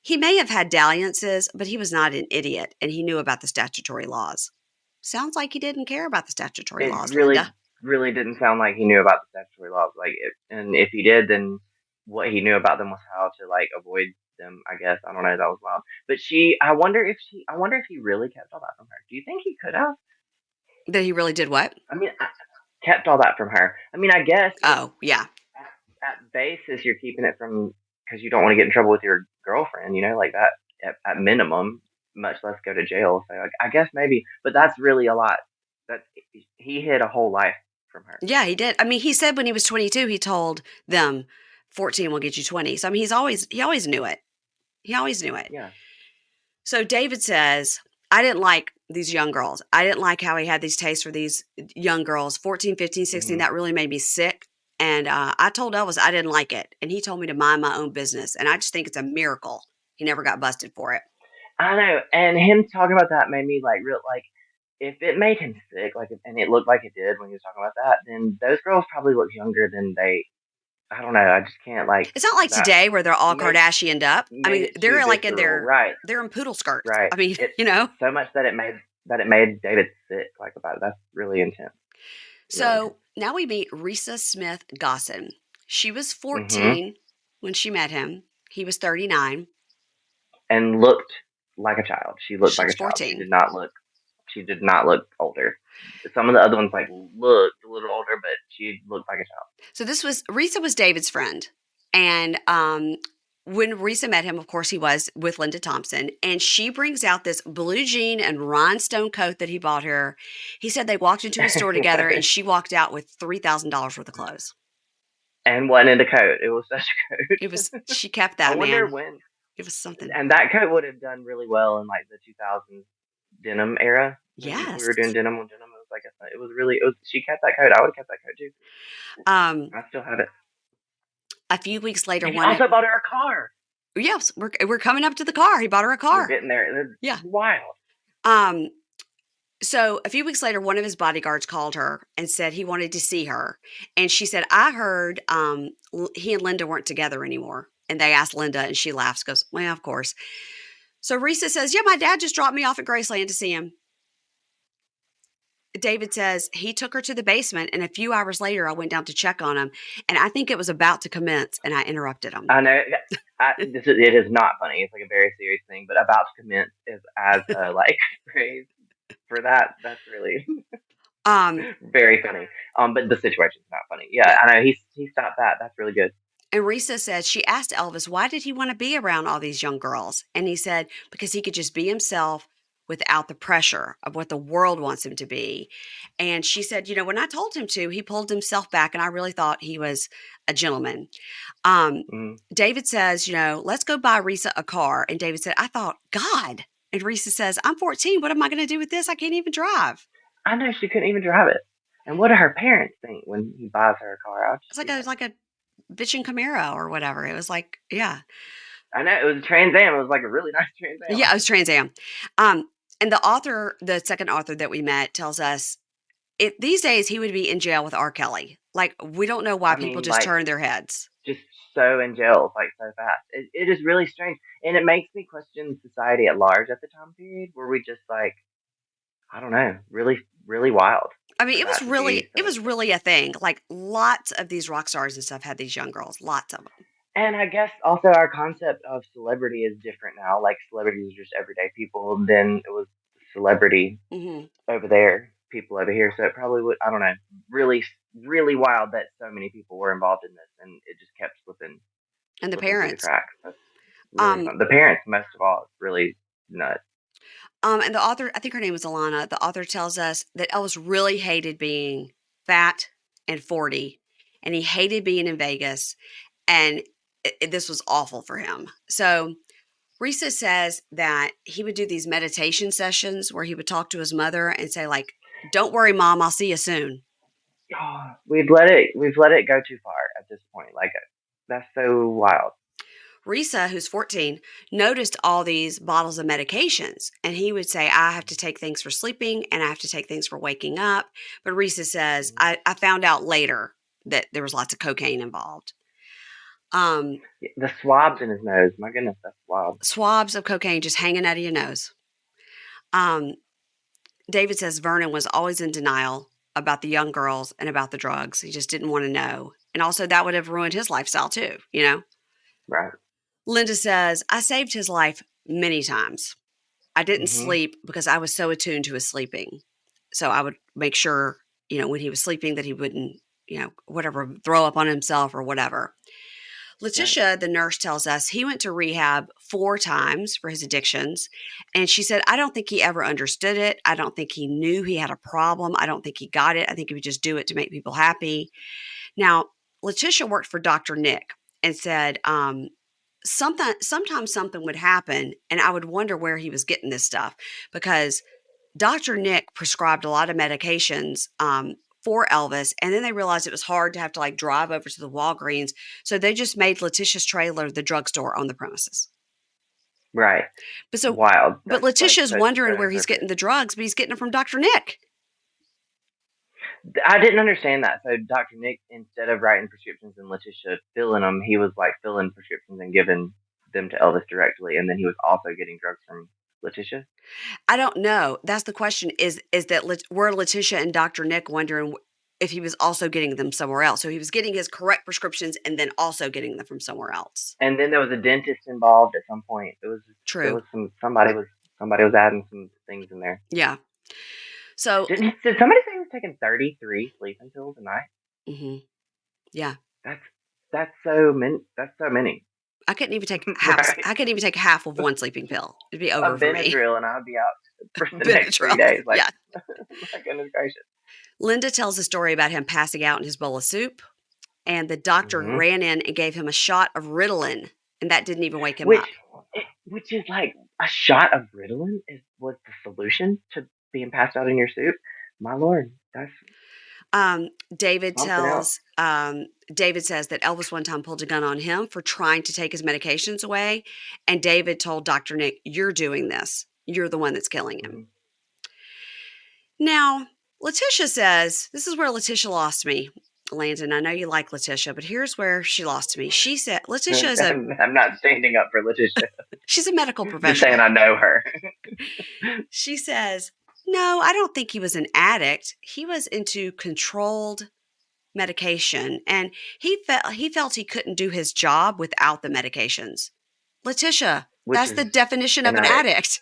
he may have had dalliances, but he was not an idiot and he knew about the statutory laws. Sounds like he didn't care about the statutory it laws, really, Linda. really didn't sound like he knew about the statutory laws. And if he did, then what he knew about them was how to like avoid them. I guess I don't know. That was wild. But I wonder if he really kept all that from her. Do you think he could have? That he really did what? I mean, kept all that from her. I mean, I guess Oh, yeah. at basis you're keeping it from because you don't want to get in trouble with your girlfriend. You know, like that at minimum. Much less go to jail. So like, I guess maybe, but that's really a lot. That he hid a whole life from her. Yeah, he did. I mean, he said when he was 22, he told them 14 will get you 20. So, I mean, he always knew it. He always knew it. Yeah. So David says, I didn't like these young girls. I didn't like how he had these tastes for these young girls, 14, 15, 16. hmm That really made me sick. And I told Elvis I didn't like it. And he told me to mind my own business. And I just think it's a miracle he never got busted for it. I know, and him talking about that made me like real like if it made him sick, like and it looked like it did when he was talking about that, then those girls probably look younger than they. I don't know. I just can't like It's not like that. today where they're all Made Kardashianed up. I made mean, it too they're like in visceral, right? they're in poodle skirts. Right. I mean, It you know, so much that it made that it made David sick. Like about it. That's really intense. Really intense. So now we meet Risa Smith Gosson. She was Hmm. 14 when she met him. He was 39. And looked like a child. She looked She like was a child. She 14. did not look. She did not look older. Some of the other ones like looked a little older, but she looked like a child. So this was Risa was David's friend. And when Risa met him, of course, he was with Linda Thompson. And she brings out this blue jean and rhinestone coat that he bought her. He said they walked into a store together and she walked out with $3,000 worth of clothes. And wasn't in a coat. It was such a It coat. was, she kept I that, wonder man. when. It was something. And that coat would have done really well in like the 2000s denim era when we were doing Yes. denim on denim. It was like it was really. It was. She kept that coat. I would have kept that coat too. Um, I still have it. a few weeks later, And he one of, also bought her a car. yes, we're coming up to the car. He bought her a We're car. getting there. It's Yeah. wild. Um, So a few weeks later, one of his bodyguards called her and said he wanted to see her. And she said, I heard he and Linda weren't together anymore. And they asked Linda, and she laughs, goes, well, of course. So Risa says, yeah, my dad just dropped me off at Graceland to see him. David says he took her to the basement, and a few hours later, I went down to check on him. And I think it was about to commence, and I interrupted him. I know. It is not funny. It's like a very serious thing, but about to commence is as a like phrase for that. That's really Um, very funny. But the situation's not funny. Yeah, yeah. I know. He stopped that. That's really good. And Risa said she asked Elvis, why did he want to be around all these young girls? And he said, because he could just be himself without the pressure of what the world wants him to be. And she said, when I told him to, he pulled himself back. And I really thought he was a gentleman. Um, Mm. David says, let's go buy Risa a car. And David said, I thought, God. And Risa says, I'm 14. What am I going to do with this? I can't even drive. I know she couldn't even drive it. And what do her parents think when he buys her a car? I'll It's just be like a bitchin' Camaro or whatever. It was like, yeah. I know it was a Trans Am. It was like a really nice Trans Yeah, it Am. was Trans Am. And the author, the second author that we met, tells us these days he would be in jail with R. Kelly. Like, we don't know why I people mean, just like turn their heads. just so in jail, like so fast. It is really strange, and it makes me question society at large at the time period. Were we just like I don't know, really, really wild I mean, for that to be it so was really a thing. Like, lots of these rock stars and stuff had these young girls, lots of them. And I guess also our concept of celebrity is different now. Like celebrities are just everyday people. Then it was celebrity Hmm. over there, people over here. So it probably would. I don't know. Really, really wild that so many people were involved in this, and it just kept And the slipping through the parents. cracks. That's really Um, fun. The parents, most of all, it's really nuts. and the author, I think her name was Alana, the author tells us that Elvis really hated being fat and 40, and he hated being in Vegas, and this was awful for him. So Risa says that he would do these meditation sessions where he would talk to his mother and say, like, don't worry, mom, I'll see you soon. Oh, we've let it go too far at this point. Like that's so wild. Risa, who's 14, noticed all these bottles of medications. And he would say, I have to take things for sleeping and I have to take things for waking up. But Risa says, Mhm. I found out later that there was lots of cocaine involved. Um, Yeah, the swabs in his nose. My goodness, that's wild. Swabs of cocaine just hanging out of your nose. Um, David says Vernon was always in denial about the young girls and about the drugs. He just didn't want to know. And also, that would have ruined his lifestyle too. Right. Linda says, I saved his life many times. I didn't Mhm. sleep because I was so attuned to his sleeping. So I would make sure, when he was sleeping that he wouldn't, whatever, throw up on himself or whatever. Right. Letitia, the nurse, tells us he went to rehab 4 times for his addictions. And she said, I don't think he ever understood it. I don't think he knew he had a problem. I don't think he got it. I think he would just do it to make people happy. Now, Letitia worked for Dr. Nick and said, sometimes something would happen and I would wonder where he was getting this stuff because Dr. Nick prescribed a lot of medications for Elvis, and then they realized it was hard to have to like drive over to the Walgreens, so they just made Letitia's trailer the drugstore on the premises. Right. But so, Wild. but That's like Letitia's so wondering where he's getting serendipitous. the drugs, but he's getting them from Dr. Nick. I didn't understand that. So Dr. Nick, instead of writing prescriptions and Letitia filling them, he was like filling prescriptions and giving them to Elvis directly, and then he was also getting drugs from. Letitia? I don't know. That's the question is that were Letitia and Dr. Nick wondering if he was also getting them somewhere else. So he was getting his correct prescriptions and then also getting them from somewhere else. And then there was a dentist involved at some point. There True. was somebody was adding some things in there. Yeah. So, Did somebody say he was taking 33 sleeping pills a night? mhm, yeah. That's that's so many. That's so many. I couldn't even take half. Right? I couldn't even take half of one sleeping pill. It'd be A over for me. Benadryl, and I'd be out for the next Benadryl. 3 days. Like, Yeah. my goodness gracious. Linda tells a story about him passing out in his bowl of soup, and the doctor Hmm. ran in and gave him a shot of Ritalin, and that didn't even wake him Which, up. which is like a shot of Ritalin was the solution to being passed out in your soup. My lord, that's David something else. tells David says that Elvis one time pulled a gun on him for trying to take his medications away, and David told Dr. Nick, "You're doing this. You're the one that's killing him." Hmm. Now, Letitia says, this is where Letitia lost me. Landon, I know you like Letitia, but here's where she lost me. She said Letitia is I'm not standing up for Letitia. she's a medical Just saying professional. I know her. She says, "No, I don't think he was an addict. He was into controlled medication and he felt he couldn't do his job without the medications." Letitia, Which that's is the definition of an an addict. addict.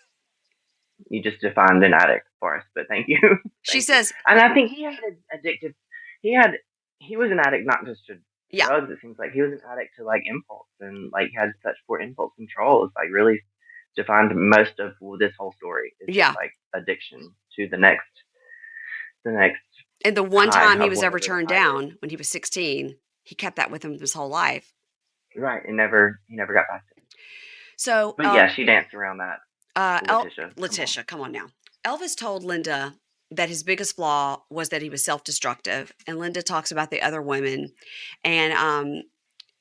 You just defined an addict for us, but thank you. She Thank you. says, And I think he had an addictive he had he was an addict not just to yeah, drugs, it seems like he was an addict to like impulse and like had such poor impulse control. It's like really defined most of this whole story is just yeah. like addiction to the next And the one high time he of was ever whatever the turned high is. down when he was 16, he kept that with him his whole life. Right. And never he never got past it. So, But yeah, she danced around that. Letitia. Come on. Letitia, come on now. Elvis told Linda that his biggest flaw was that he was self-destructive, and Linda talks about the other women. And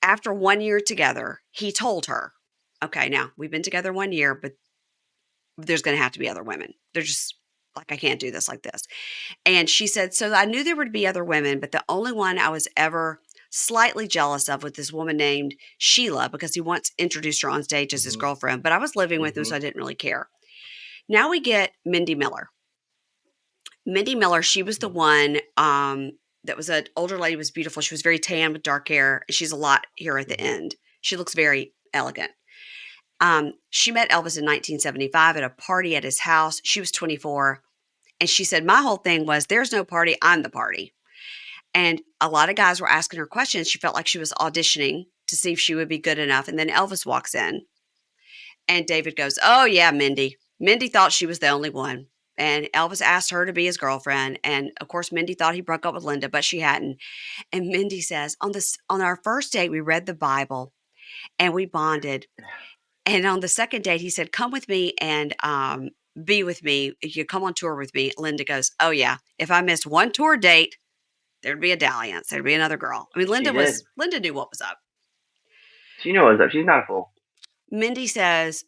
after 1 year together, he told her, "Okay, now we've been together 1 year, but there's going to have to be other women. They're just like I can't do this like this." And she said, "So I knew there would be other women, but the only one I was ever slightly jealous of was this woman named Sheila because he once introduced her on stage as his Hmm. girlfriend, but I was living with him, Hmm. so I didn't really care." Now we get Mindy Miller. Mindy Miller, she was the one that was an older lady, was beautiful. She was very tan with dark hair. She's a lot here at the Hmm. end. She looks very elegant. She met Elvis in 1975 at a party at his house. She was 24. And she said, "My whole thing was there's no party, I'm the party." And a lot of guys were asking her questions. She felt like she was auditioning to see if she would be good enough. And then Elvis walks in and David goes, "Oh, yeah, Mindy. Mindy thought she was the only one." And Elvis asked her to be his girlfriend. And of course, Mindy thought he broke up with Linda, but she hadn't. And Mindy says, on our first date, we read the Bible and we bonded. And on the second date, he said, "Come with me and be with me. You come on tour with me." Linda goes, "Oh, yeah. If I missed one tour date, there'd be a dalliance. There'd be another girl." I mean, She did. Linda knew what was up. She knew what was up. She's not a fool. Mindy says,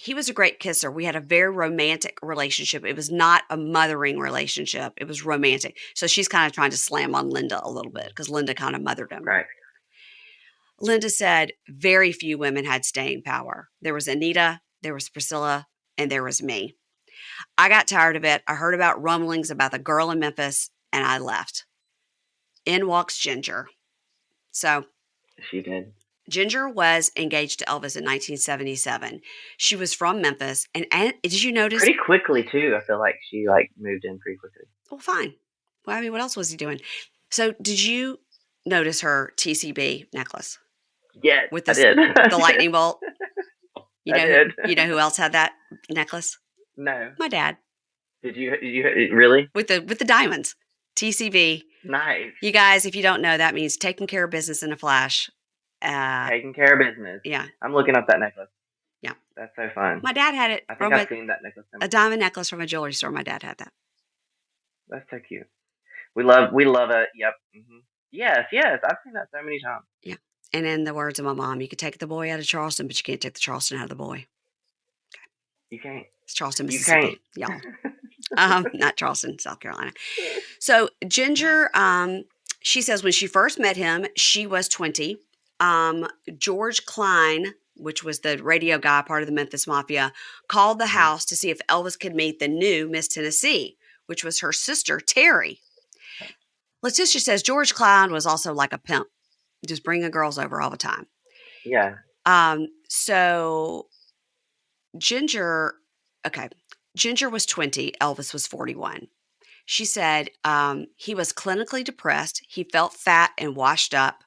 he was a great kisser. We had a very romantic relationship. It was not a mothering relationship. It was romantic. So she's kind of trying to slam on Linda a little bit because Linda kind of mothered him. Right. Linda said very few women had staying power. There was Anita, there was Priscilla, and there was me. I got tired of it. I heard about rumblings about the girl in Memphis, and I left. In walks Ginger. So She did. Ginger was engaged to Elvis in 1977. She was from Memphis, and did you notice? Pretty quickly too. I feel like she like moved in pretty quickly. Well, fine. Well, I mean, what else was he doing? So, did you notice her TCB necklace Yes, with I this did. the lightning bolt? I did. You know who else had that necklace? No. My dad Did you? Did you really? with the diamonds. TCB. Nice. You guys, if you don't know, that means taking care of business in a flash. Taking care of business. Yeah, I'm looking up that necklace. yeah. That's so fun. My dad had it I think from I've seen that necklace. a diamond necklace from a jewelry store. My dad had that. That's so cute. We love it. Yep. Hmm. Yes, yes. I've seen that so many times. Yeah. And in the words of my mom, you could take the boy out of Charleston, but you can't take the Charleston out of the boy. You can't. It's Charleston, You can't. Mississippi, y'all. Not Charleston, South Carolina. So Ginger, she says when she first met him, she was 20. George Klein which was the radio guy, part of the Memphis Mafia, called the Mhm. house to see if Elvis could meet the new Miss Tennessee, which was her sister, Terry. Letitia says George Clown was also like a pimp, just bringing girls over all the time. Yeah. So Ginger, okay, Ginger was 20, Elvis was 41. She said he was clinically depressed. He felt fat and washed up.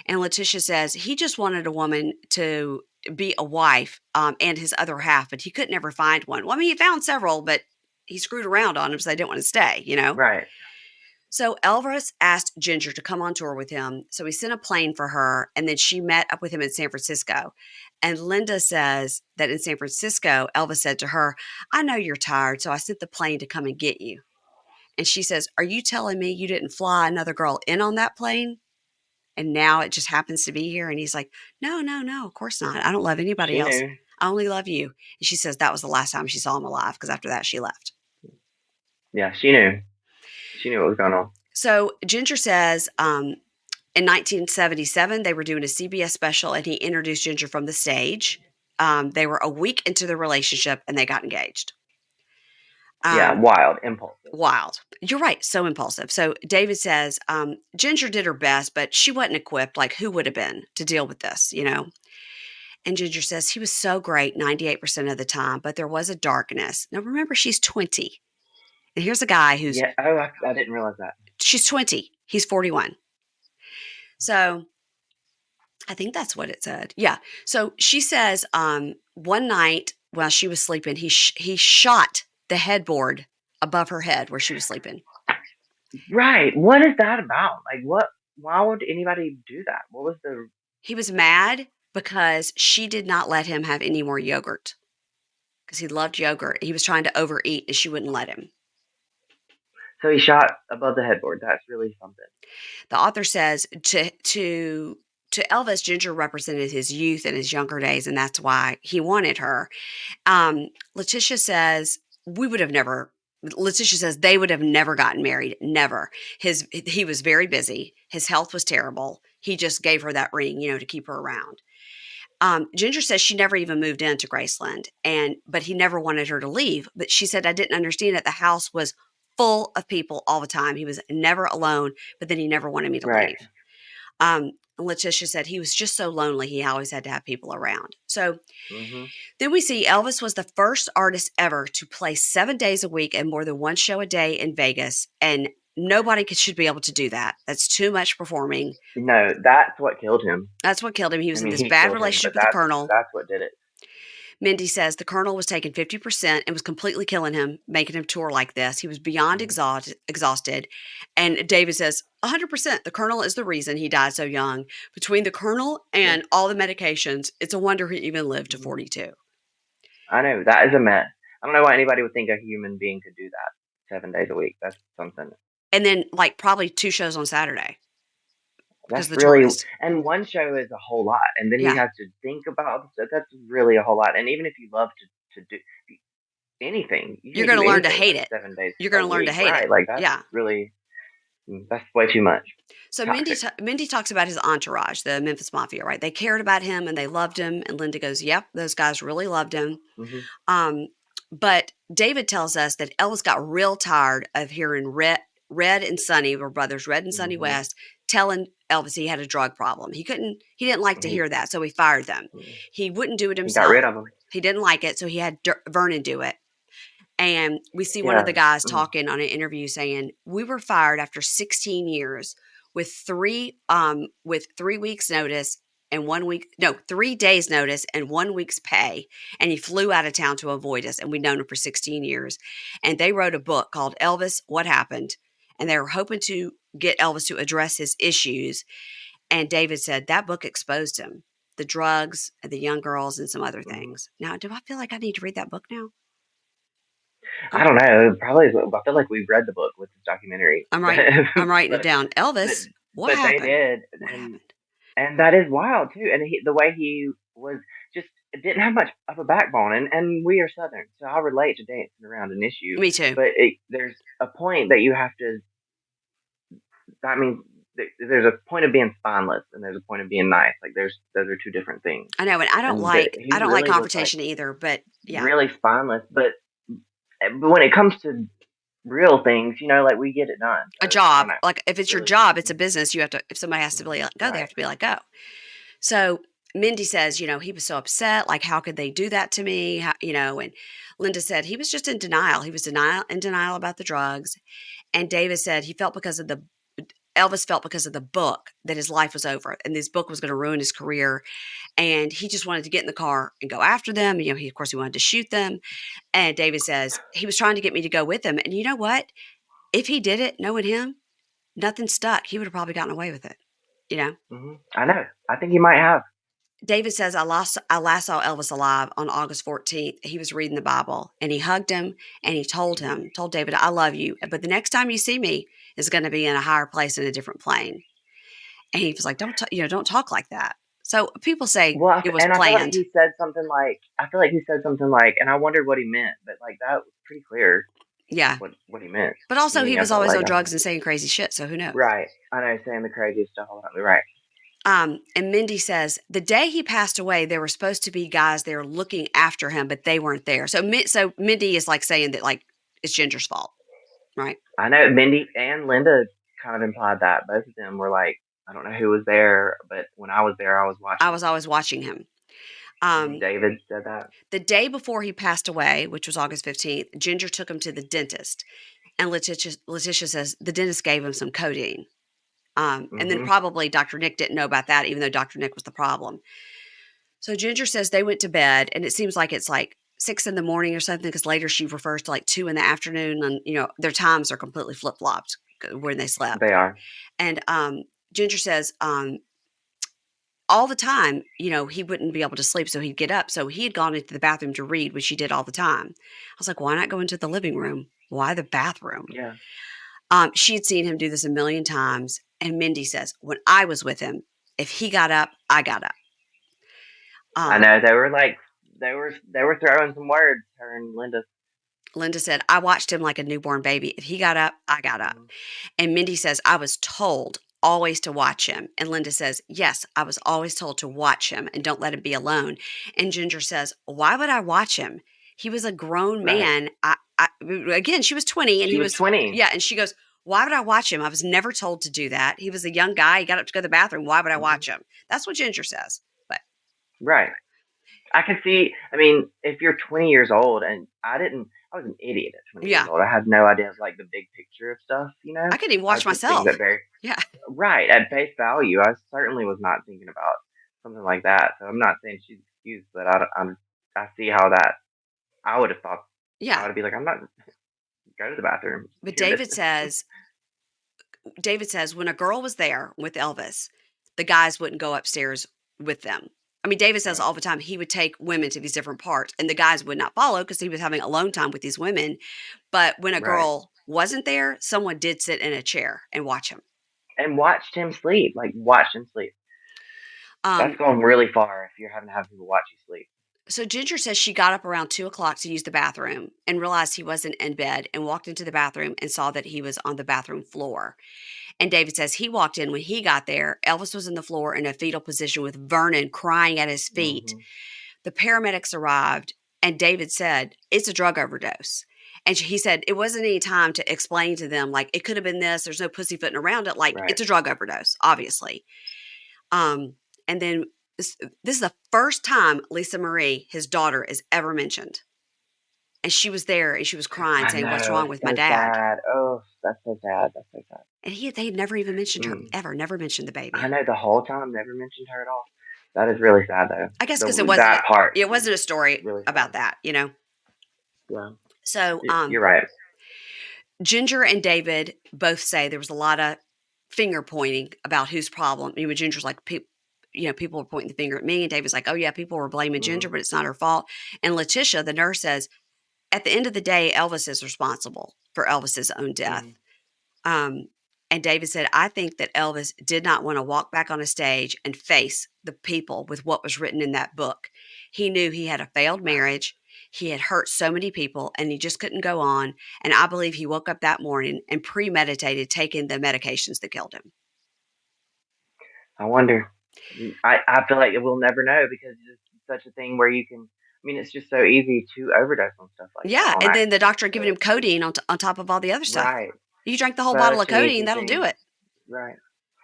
And Letitia says he just wanted a woman to be a wife and his other half, but he could never find one. Well, I mean, he found several, but he screwed around on them so they didn't want to stay, you know? Right. So Elvis asked Ginger to come on tour with him. So he sent a plane for her, and then she met up with him in San Francisco. And Linda says that in San Francisco, Elvis said to her, I know you're tired, so I sent the plane to come and get you. And she says, are you telling me you didn't fly another girl in on that plane? And now it just happens to be here. And he's like, no, no, no, of course not. I don't love anybody She else. knew. I only love you. And she says that was the last time she saw him alive because after that, she left. Yeah, she knew. She knew what was going on. So Ginger says in 1977, they were doing a CBS special and he introduced Ginger from the stage. They were a week into the relationship and they got engaged. Yeah, Um, wild, impulsive. Wild. You're right. So impulsive. So David says Ginger did her best, but she wasn't equipped. Like, who would have been to deal with this, you know? And Ginger says he was so great 98% of the time, but there was a darkness. Now, remember, she's 20. And here's a guy who's, Yeah. Oh, I didn't realize that. she's 20. He's 41. So I think that's what it said. Yeah. So she says one night while she was sleeping, he shot the headboard above her head where she was sleeping. Right. What is that about? Like, what? Why would anybody do that? What was the? He was mad because she did not let him have any more yogurt because he loved yogurt. He was trying to overeat and she wouldn't let him. So he shot above the headboard. That's really something. The author says to Elvis, Ginger represented his youth and his younger days, and that's why he wanted her. Letitia says we would have never. Letitia says they would have never gotten married. Never. He was very busy. His health was terrible. He just gave her that ring, to keep her around. Ginger says she never even moved into Graceland, but he never wanted her to leave. But she said I didn't understand it. The house was full of people all the time. He was never alone, but then he never wanted me to Right. leave. Letitia said he was just so lonely. He always had to have people around. So Mhm. then we see Elvis was the first artist ever to play 7 days a week and more than one show a day in Vegas. And nobody should be able to do that. That's too much performing. No, that's what killed him. That's what killed him. He I was in mean, this he bad killed him, but relationship with the Colonel. that's what did it. Mindy says the Colonel was taking 50% and was completely killing him, making him tour like this. He was beyond Mhm. exhausted. And David says 100% the Colonel is the reason he died so young. Between the Colonel Yeah. and all the medications, it's a wonder he even lived to Mhm. 42. I know that is a mess. I don't know why anybody would think a human being could do that 7 days a week. That's something. And then, like, probably 2 shows on Saturday because of That's the really, tourists. and one show is a whole lot, and then he Yeah. has to think about that's really a whole lot. And even if you love to do anything, you You're can going do to learn to anything hate like it. 7 days You're a going to learn to week, hate it. right? Like that's Yeah. really that's way too much. So Toxic. Mindy talks about his entourage, the Memphis Mafia, right? They cared about him and they loved him. And Linda goes, "Yep, those guys really loved him." Hmm. Um, but David tells us that Elvis got real tired of hearing Red and Sonny were brothers, Red and Sonny Hmm. West, telling Elvis he had a drug problem. He didn't like to He hear that, so he fired them. mm, He wouldn't do it he got himself. rid of him. He didn't like it, so he had Vernon do it. And we see one of the Yeah. guys Mm. talking on an interview saying, "We were fired after 16 years with 3 weeks notice and 1 week no 3 days notice and 1 week's pay, and he flew out of town to avoid us, and we'd known him for 16 years." And they wrote a book called Elvis, What Happened, and they were hoping to get Elvis to address his issues. And David said that book exposed him, the drugs and the young girls and some other Hmm. things. Now, do I feel like I need to read that book now? I I'm, don't know. Probably. I feel like we've read the book with this documentary, I'm but writing I'm writing it but down. but Elvis, what but they happened? did, What happened? and that is wild too. And the way he was just didn't have much of a backbone, and we are Southern, so I relate to dancing around an issue. Me too. But there's a point that you have to. I mean, there's a point of being spineless and there's a point of being nice. Like those are two different things. I know, and And he I don't like really was like confrontation either, but yeah, really spineless, but when it comes to real things, like we get it done. a So I don't job, know. like if it's your Really, job, it's a business. You have to, if somebody has to be let go, they right. have to be let go. So Mindy says, he was so upset. Like, how could they do that to me? And Linda said he was just in denial. He was in denial about the drugs. And David said he felt because of the Elvis felt because of the book that his life was over and this book was going to ruin his career. And he just wanted to get in the car and go after them. Of course, he wanted to shoot them. And David says he was trying to get me to go with him. And you know what? If he did it, knowing him, nothing stuck. He would have probably gotten away with it. You know? I know. I think he might have. David says, I last saw Elvis alive on August 14th. He was reading the Bible and he hugged him and he told David, I love you. But the next time you see me is going to be in a higher place in a different plane. And he was like, don't talk like that. So people say Well, it was and I feel like planned. he said something like, and I wondered what he meant, but like that was pretty clear Yeah. what he meant But to also me. he I was felt always like on I was drugs and saying crazy shit. So who knows? right. I know, saying the craziest stuff about me. Right. And Mindy says the day he passed away, there were supposed to be guys there looking after him, but they weren't there. So Mindy is like saying that like it's Ginger's fault, right? I know Mindy and Linda kind of implied that both of them were like, I don't know who was there, but when I was there, I was I watching was him. always watching him. And Um, David said that. the day before he passed away, which was August 15th, Ginger took him to the dentist. And Letitia says the dentist gave him some codeine. And then Hmm. probably Dr. Nick didn't know about that, even though Dr. Nick was the problem. So Ginger says they went to bed, and it seems like it's like 6 in the morning or something, because later she refers to like 2 in the afternoon, and their times are completely flip flopped when they slept. They are. And Ginger says all the time, he wouldn't be able to sleep, so he'd get up. So he had gone into the bathroom to read, which he did all the time. I was like, why not go into the living room? Why the bathroom? Yeah. She had seen him do this a million times. And Mindy says, when I was with him, if he got up, I got up. I Um, know they were like they were throwing some words, her and Linda. Linda said, I watched him like a newborn baby. If he got up, I got up. Mhm. And Mindy says, I was told always to watch him. And Linda says, yes, I was always told to watch him and don't let him be alone. And Ginger says, why would I watch him? He was a grown Right. man. Again, she was 20 and She he was was, 20. yeah. And she goes, why would I watch him? I was never told to do that. He was a young guy. He got up to go to the bathroom. Why would I Hmm. watch him? That's what Ginger says. But Right. I can see. I mean, if you're 20 years old, and I was an idiot at 20 years yeah, old. I had no idea of like the big picture of stuff. I couldn't even I watch took things myself. at very Yeah. right at face value. I certainly was not thinking about something like that. So I'm not saying she's excused, but I see how that I would have thought. I Yeah. would be like, I'm not go to the bathroom. But Hear this. David says when a girl was there with Elvis, the guys wouldn't go upstairs with them. I mean, David says Right. all the time he would take women to these different parts, and the guys would not follow because he was having alone time with these women. But when a Right. girl wasn't there, someone did sit in a chair and watch him. And watched him sleep. Like watched him sleep. That's Um, going really far if you're having to have people watch you sleep. so Ginger says she got up around 2 o'clock to use the bathroom and realized he wasn't in bed and walked into the bathroom and saw that he was on the bathroom floor. And David says he walked in when he got there. Elvis was in the floor in a fetal position with Vernon crying at his feet. Hmm. The paramedics arrived, and David said, it's a drug overdose. And he said it wasn't any time to explain to them, like, it could have been this. There's no pussyfooting around it. Like, Right. it's a drug overdose, obviously. Um, and then this is the first time Lisa Marie, his daughter, is ever mentioned. And she was there and she was crying, I saying, what's know. wrong It's with my so dad? sad. Oh, that's so sad. That's so sad. And they had never even mentioned her, Mm. ever, never mentioned the I baby. know the whole time never mentioned her at all. That is really sad though. I guess because That part it is wasn't a story really about sad. that. Yeah, So you're right. Ginger and David both say there was a lot of finger pointing about whose problem. Ginger's like, people were pointing the finger at me, and David's like, oh yeah, people were blaming Hmm. Ginger, but it's not her fault. And Letitia, the nurse, says at the end of the day, Elvis is responsible for Elvis's own death. Hmm. Um, and David said, I think that Elvis did not want to walk back on a stage and face the people with what was written in that book. He knew he had a failed marriage. He had hurt so many people and he just couldn't go on. And I believe he woke up that morning and premeditated taking the medications that killed him. I wonder. I feel like we'll never know because it's such a thing where you can. I mean, it's just so easy to overdose on stuff like that Yeah, on and then the accident. doctor So giving him it's codeine on top of all the other stuff. right, You drank the whole bottle of such an codeine, easy that'll do thing. it. Right,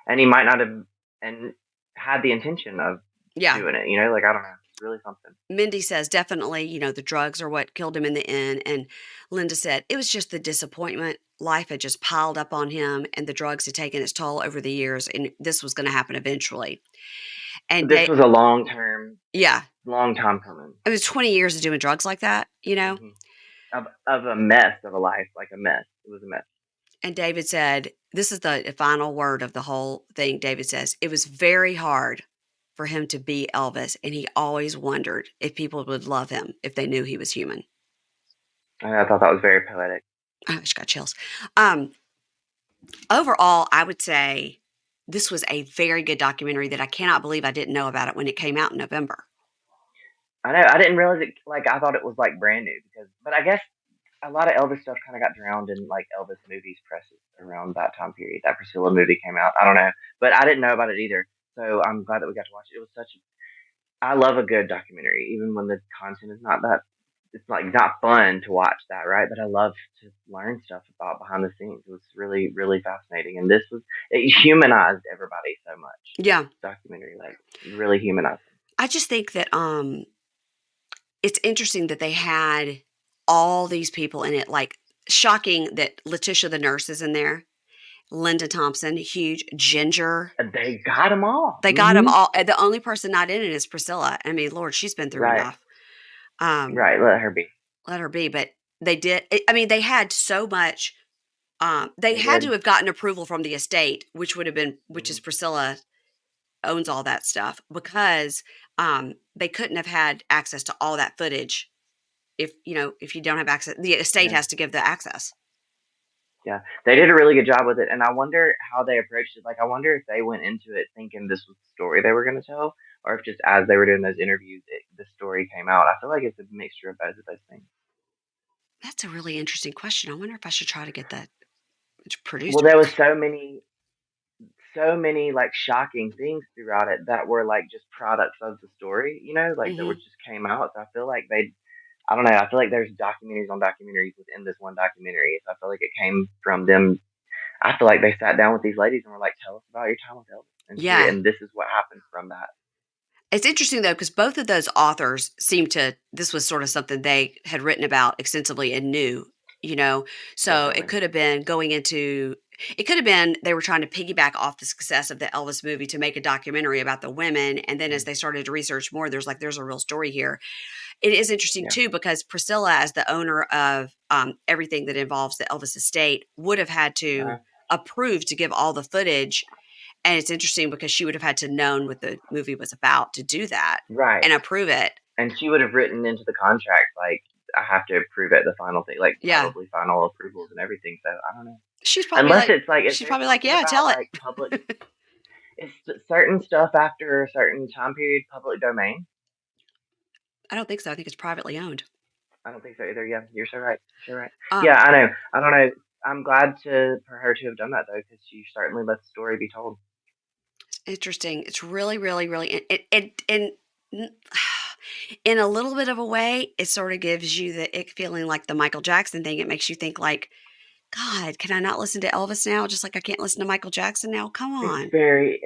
and he might not have and had the intention of Yeah. doing it. You know, like I don't know. It's really something. Mindy says definitely, the drugs are what killed him in the end. And Linda said it was just the disappointment. Life had just piled up on him, and the drugs had taken its toll over the years, and this was going to happen eventually. And This was a yeah, long time coming. it was 20 years of doing drugs like that. Hmm. Of a mess of a life, like a mess. It was a mess. And David said, this is the final word of the whole thing. David says, it was very hard for him to be Elvis, and he always wondered if people would love him if they knew he was human. I thought that was very poetic. I just got chills. Um, Overall, I would say this was a very good documentary that I cannot believe I didn't know about it when it came out in November. I know. I didn't realize it. Like I thought it was like brand new but I guess a lot of Elvis stuff kind of got drowned in like Elvis movies presses around that time period. That Priscilla movie came out. I don't know, but I didn't know about it either. So I'm glad that we got to watch it. It was such. I love a good documentary, even when the content is not that. It's like not fun to watch that, right? But I love to learn stuff about behind the scenes. It was really, really fascinating, and this was it humanized everybody so much. This Yeah, documentary, like, really humanized them. I just think that it's interesting that they had all these people in it. Like shocking that Letitia the nurse is in there. Linda Thompson, huge Ginger. They got them all. They got them all. The only person not in it is Priscilla. I mean, Lord, she's been through Right, enough. Um, right. Let her be. Let her be. But they did. I mean, they had so much. They They had to did. have gotten approval from the estate, which would have been, which Hmm. is Priscilla owns all that stuff because they couldn't have had access to all that footage if you don't have access. The estate Yeah, has to give the access. yeah. They did a really good job with it, and I wonder how they approached it. Like, I wonder if they went into it thinking this was the story they were going to tell, or if just as they were doing those interviews, the story came out. I feel like it's a mixture of both of those things. That's a really interesting question. I wonder if I should try to get that Well, produced. there was so many like shocking things throughout it that were like just products of the story, like that were Hmm. just came out. So I feel like I don't know, I feel like there's documentaries on documentaries within this one documentary. So I feel like it came from them. I feel like they sat down with these ladies and were like, "Tell us about your time with Elvis," Yeah. and this is what happened from that. It's interesting though, because both of those authors seem to, this was sort of something they had written about extensively and knew, you know. So Definitely. it could have been they were trying to piggyback off the success of the Elvis movie to make a documentary about the women. And then as Mm, they started to research more, there's a real story here. It is interesting yeah. too, because Priscilla, as the owner of everything that involves the Elvis estate, would have had to Uh, approve to give all the footage, and it's interesting because she would have had to known what the movie was about to do that right. and approve it. And she would have written into the contract like, "I have to approve it." The final thing, like Yeah. probably final approvals and everything. So I don't know. She's probably Unless like it's like, is she's there probably like, something "Yeah, about tell it." like public? Is certain stuff after a certain time period public domain? I don't think so. I think it's privately owned. I don't think so either. Yeah, you're so right. You're so right. Um, Yeah, I know. I don't know. I'm glad for her to have done that though, because she certainly let the story be told. it's interesting. It's really, really, really n- in a little bit of a way, it sort of gives you the ick feeling like the Michael Jackson thing. It makes you think like, God, can I not listen to Elvis now? Just like I can't listen to Michael Jackson now? Come on. It's very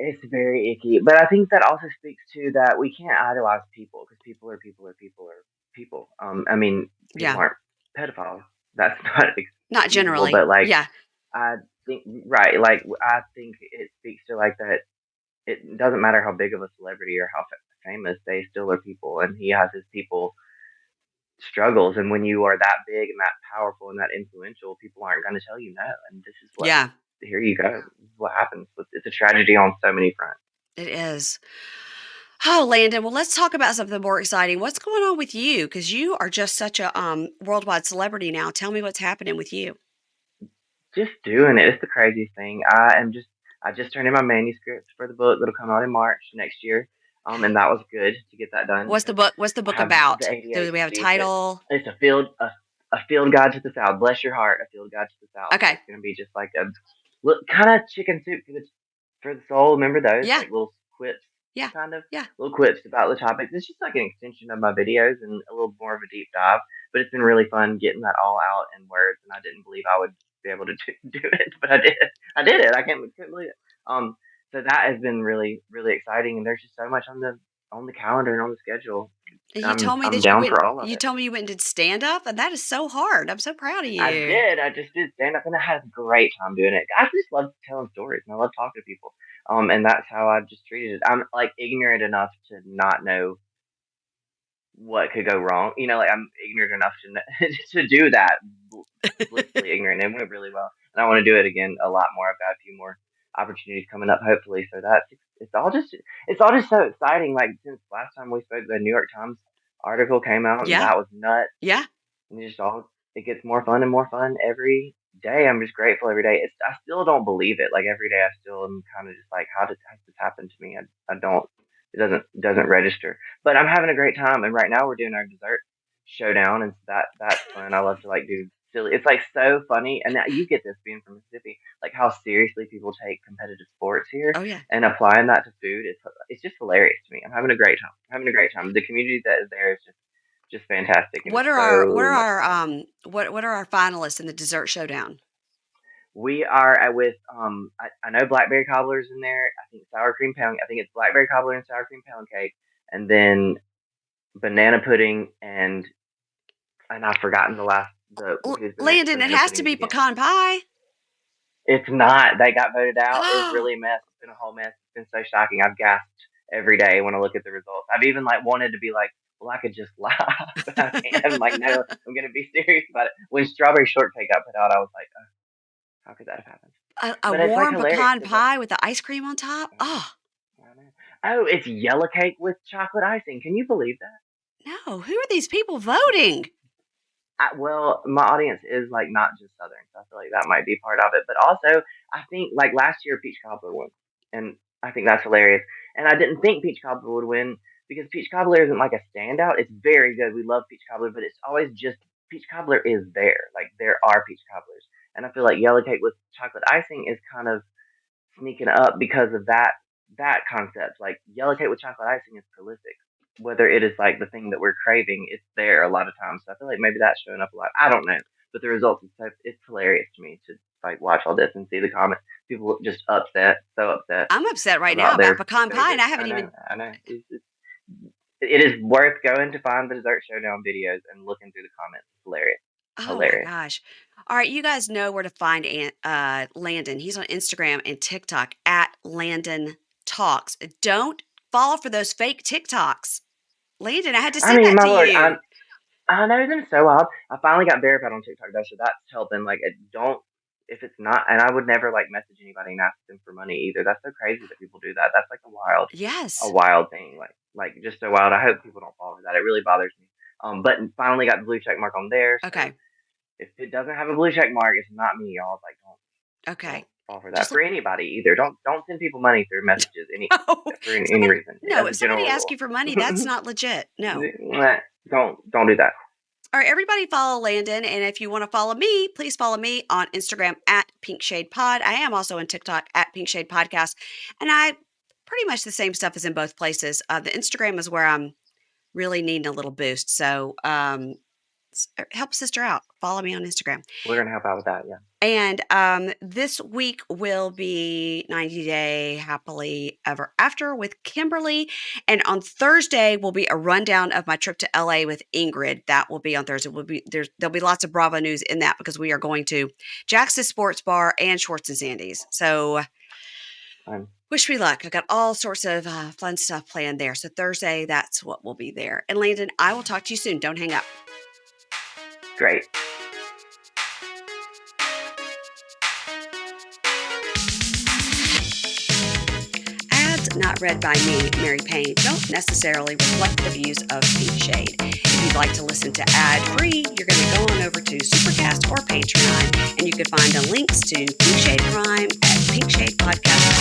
icky. But I think that also speaks to that we can't idolize people because people are people. I mean, people Yeah. aren't pedophiles. That's not Not excusable. generally. But like, Yeah. I think right. Like, I think it speaks to like that. It doesn't matter how big of a celebrity or how famous they still are people, and he has his people struggles. And when you are that big and that powerful and that influential, people aren't going to tell you no. And this is what Yeah, here you go. This is what happens. It's a tragedy on so many fronts. it is. Oh, Landon, well, let's talk about something more exciting. What's going on with you? Because you are just such a worldwide celebrity now. Tell me what's happening with you. Just doing it. It's the craziest thing. I just turned in my manuscript for the book that'll come out in March next year. And that was good to get that done What's the because book? What's the I book have the about? Do we have a ADHD. title? It's a field guide to the South. Bless your heart, a field guide to the South. So Okay. it's gonna be just like a kind of chicken soup for the soul. Remember those Yeah. like little quips, Yeah. kind of Yeah. little quips about the topics. It's just like an extension of my videos and a little more of a deep dive. But it's been really fun getting that all out in words, and I didn't believe I would be able to do it, but I did. I did it. I couldn't believe it. So that has been really really exciting, and there's just so much on the calendar and on the schedule. And I'm down for all of you it. told me you went and did stand up, and that is so hard. I'm so proud of I you. did. I just did stand up, and I had a great time doing it. I just love telling stories, and I love talking to people. And that's how I just treated it. I'm like ignorant enough to not know what could go wrong. Like I'm ignorant enough to to do that, blissfully ignorant. And it went really well, and I want to do it again a lot more. I've got a few more opportunities coming up, hopefully. So that's it's all just so exciting. Like since last time we spoke, the New York Times article came out, and Yeah. that was nuts. Yeah. And it gets more fun and more fun every day. I'm just grateful every day. I still don't believe it. Like every day, I still am kind of just like, how did this happen to me? I don't. It doesn't register. But I'm having a great time. And right now, we're doing our dessert showdown, and that's fun. I love to like do silly. It's like so funny. And now you get this being from Mississippi, like how seriously people take competitive sports here, Oh, yeah. and applying that to food. It's just hilarious to me. I'm having a great time. I'm having a great time. The community that is there is just fantastic, and it's so much fun. What are our finalists in the dessert showdown? We are with I know blackberry cobbler's in there. I think sour cream pound. I think it's blackberry cobbler and sour cream pound cake, and then banana pudding and I've forgotten the last the who's Landon, it banana has to pudding is be again. pecan pie. It's not. They got voted out. It was Oh, really a mess. It's been a whole mess. It's been so shocking. I've gasped every day when I look at the results. I've even like wanted to be like, well, I could just lie, but I can't. I'm like, no, I'm gonna be serious about it. When strawberry shortcake got put out, I was like, oh, how could that have happened? a But it's like warm hilarious pecan because pie with the ice cream on top. Oh, it's yellow cake with chocolate icing. Can you believe that? no. Who are these people voting? Well, my audience is like not just Southern, so I feel like that might be part of it. But also, I think like last year, peach cobbler won, and I think that's hilarious. And I didn't think peach cobbler would win because peach cobbler isn't like a standout. It's very good. We love peach cobbler, but it's always just peach cobbler is there. Like there are peach cobblers, and I feel like yellow cake with chocolate icing is kind of sneaking up because of that concept. Like yellow cake with chocolate icing is prolific. Whether it is like the thing that we're craving, it's there a lot of times. So I feel like maybe that's showing up a lot. I don't know, but the results it's hilarious to me to like watch all this and see the comments. People just upset, so upset I'm upset right now about about their pecan pie, and favorite. I haven't even. I know. It is worth going to find the dessert showdown videos and looking through the comments. It's hilarious, Oh my hilarious. gosh! All right, you guys know where to find Landon. He's on Instagram and TikTok at Landon Talks. Don't fall for those fake TikToks. Landon, I had to I send mean, that my to lord, you. I know them so wild. I finally got verified on TikTok though, so that's helping. Like, it don't if it's not, and I would never like message anybody and ask them for money either. That's so crazy that people do that. That's like a Yes. wild thing. Like just so wild. I hope people don't fall for that. It really bothers me. But finally got the blue check mark on there. So Okay. if it doesn't have a blue check mark, it's not me, y'all. Like, don't Okay. fall for that Just for anybody either. Don't send people money through messages no. for any Somebody. reason. No, As if a somebody general asks you rule. for money, that's not legit. No. Don't do that. All right, everybody follow Landon. And if you want to follow me, please follow me on Instagram at Pink Shade Pod. I am also on TikTok at Pink Shade Podcast. And I pretty much the same stuff as in both places. The Instagram is where I'm really needing a little boost. So help a sister out. Follow me on Instagram. We're gonna help out with that. Yeah. And this week will be 90 Day Happily Ever After with Kimberly. And on Thursday will be a rundown of my trip to LA with Ingrid. That will be on Thursday. There'll be lots of Bravo news in that because we are going to Jax's Sports Bar and Schwartz and Sandy's. So Fine. wish me luck. I've got all sorts of fun stuff planned there. So Thursday, that's what will be there. And Landon, I will talk to you soon. Don't hang up. Great. Ads not read by me, Mary Payne, don't necessarily reflect the views of Pink Shade. If you'd like to listen to ad-free, you're going to go on over to Supercast or Patreon, and you can find the links to Pink Shade Prime at pinkshadepodcast.com.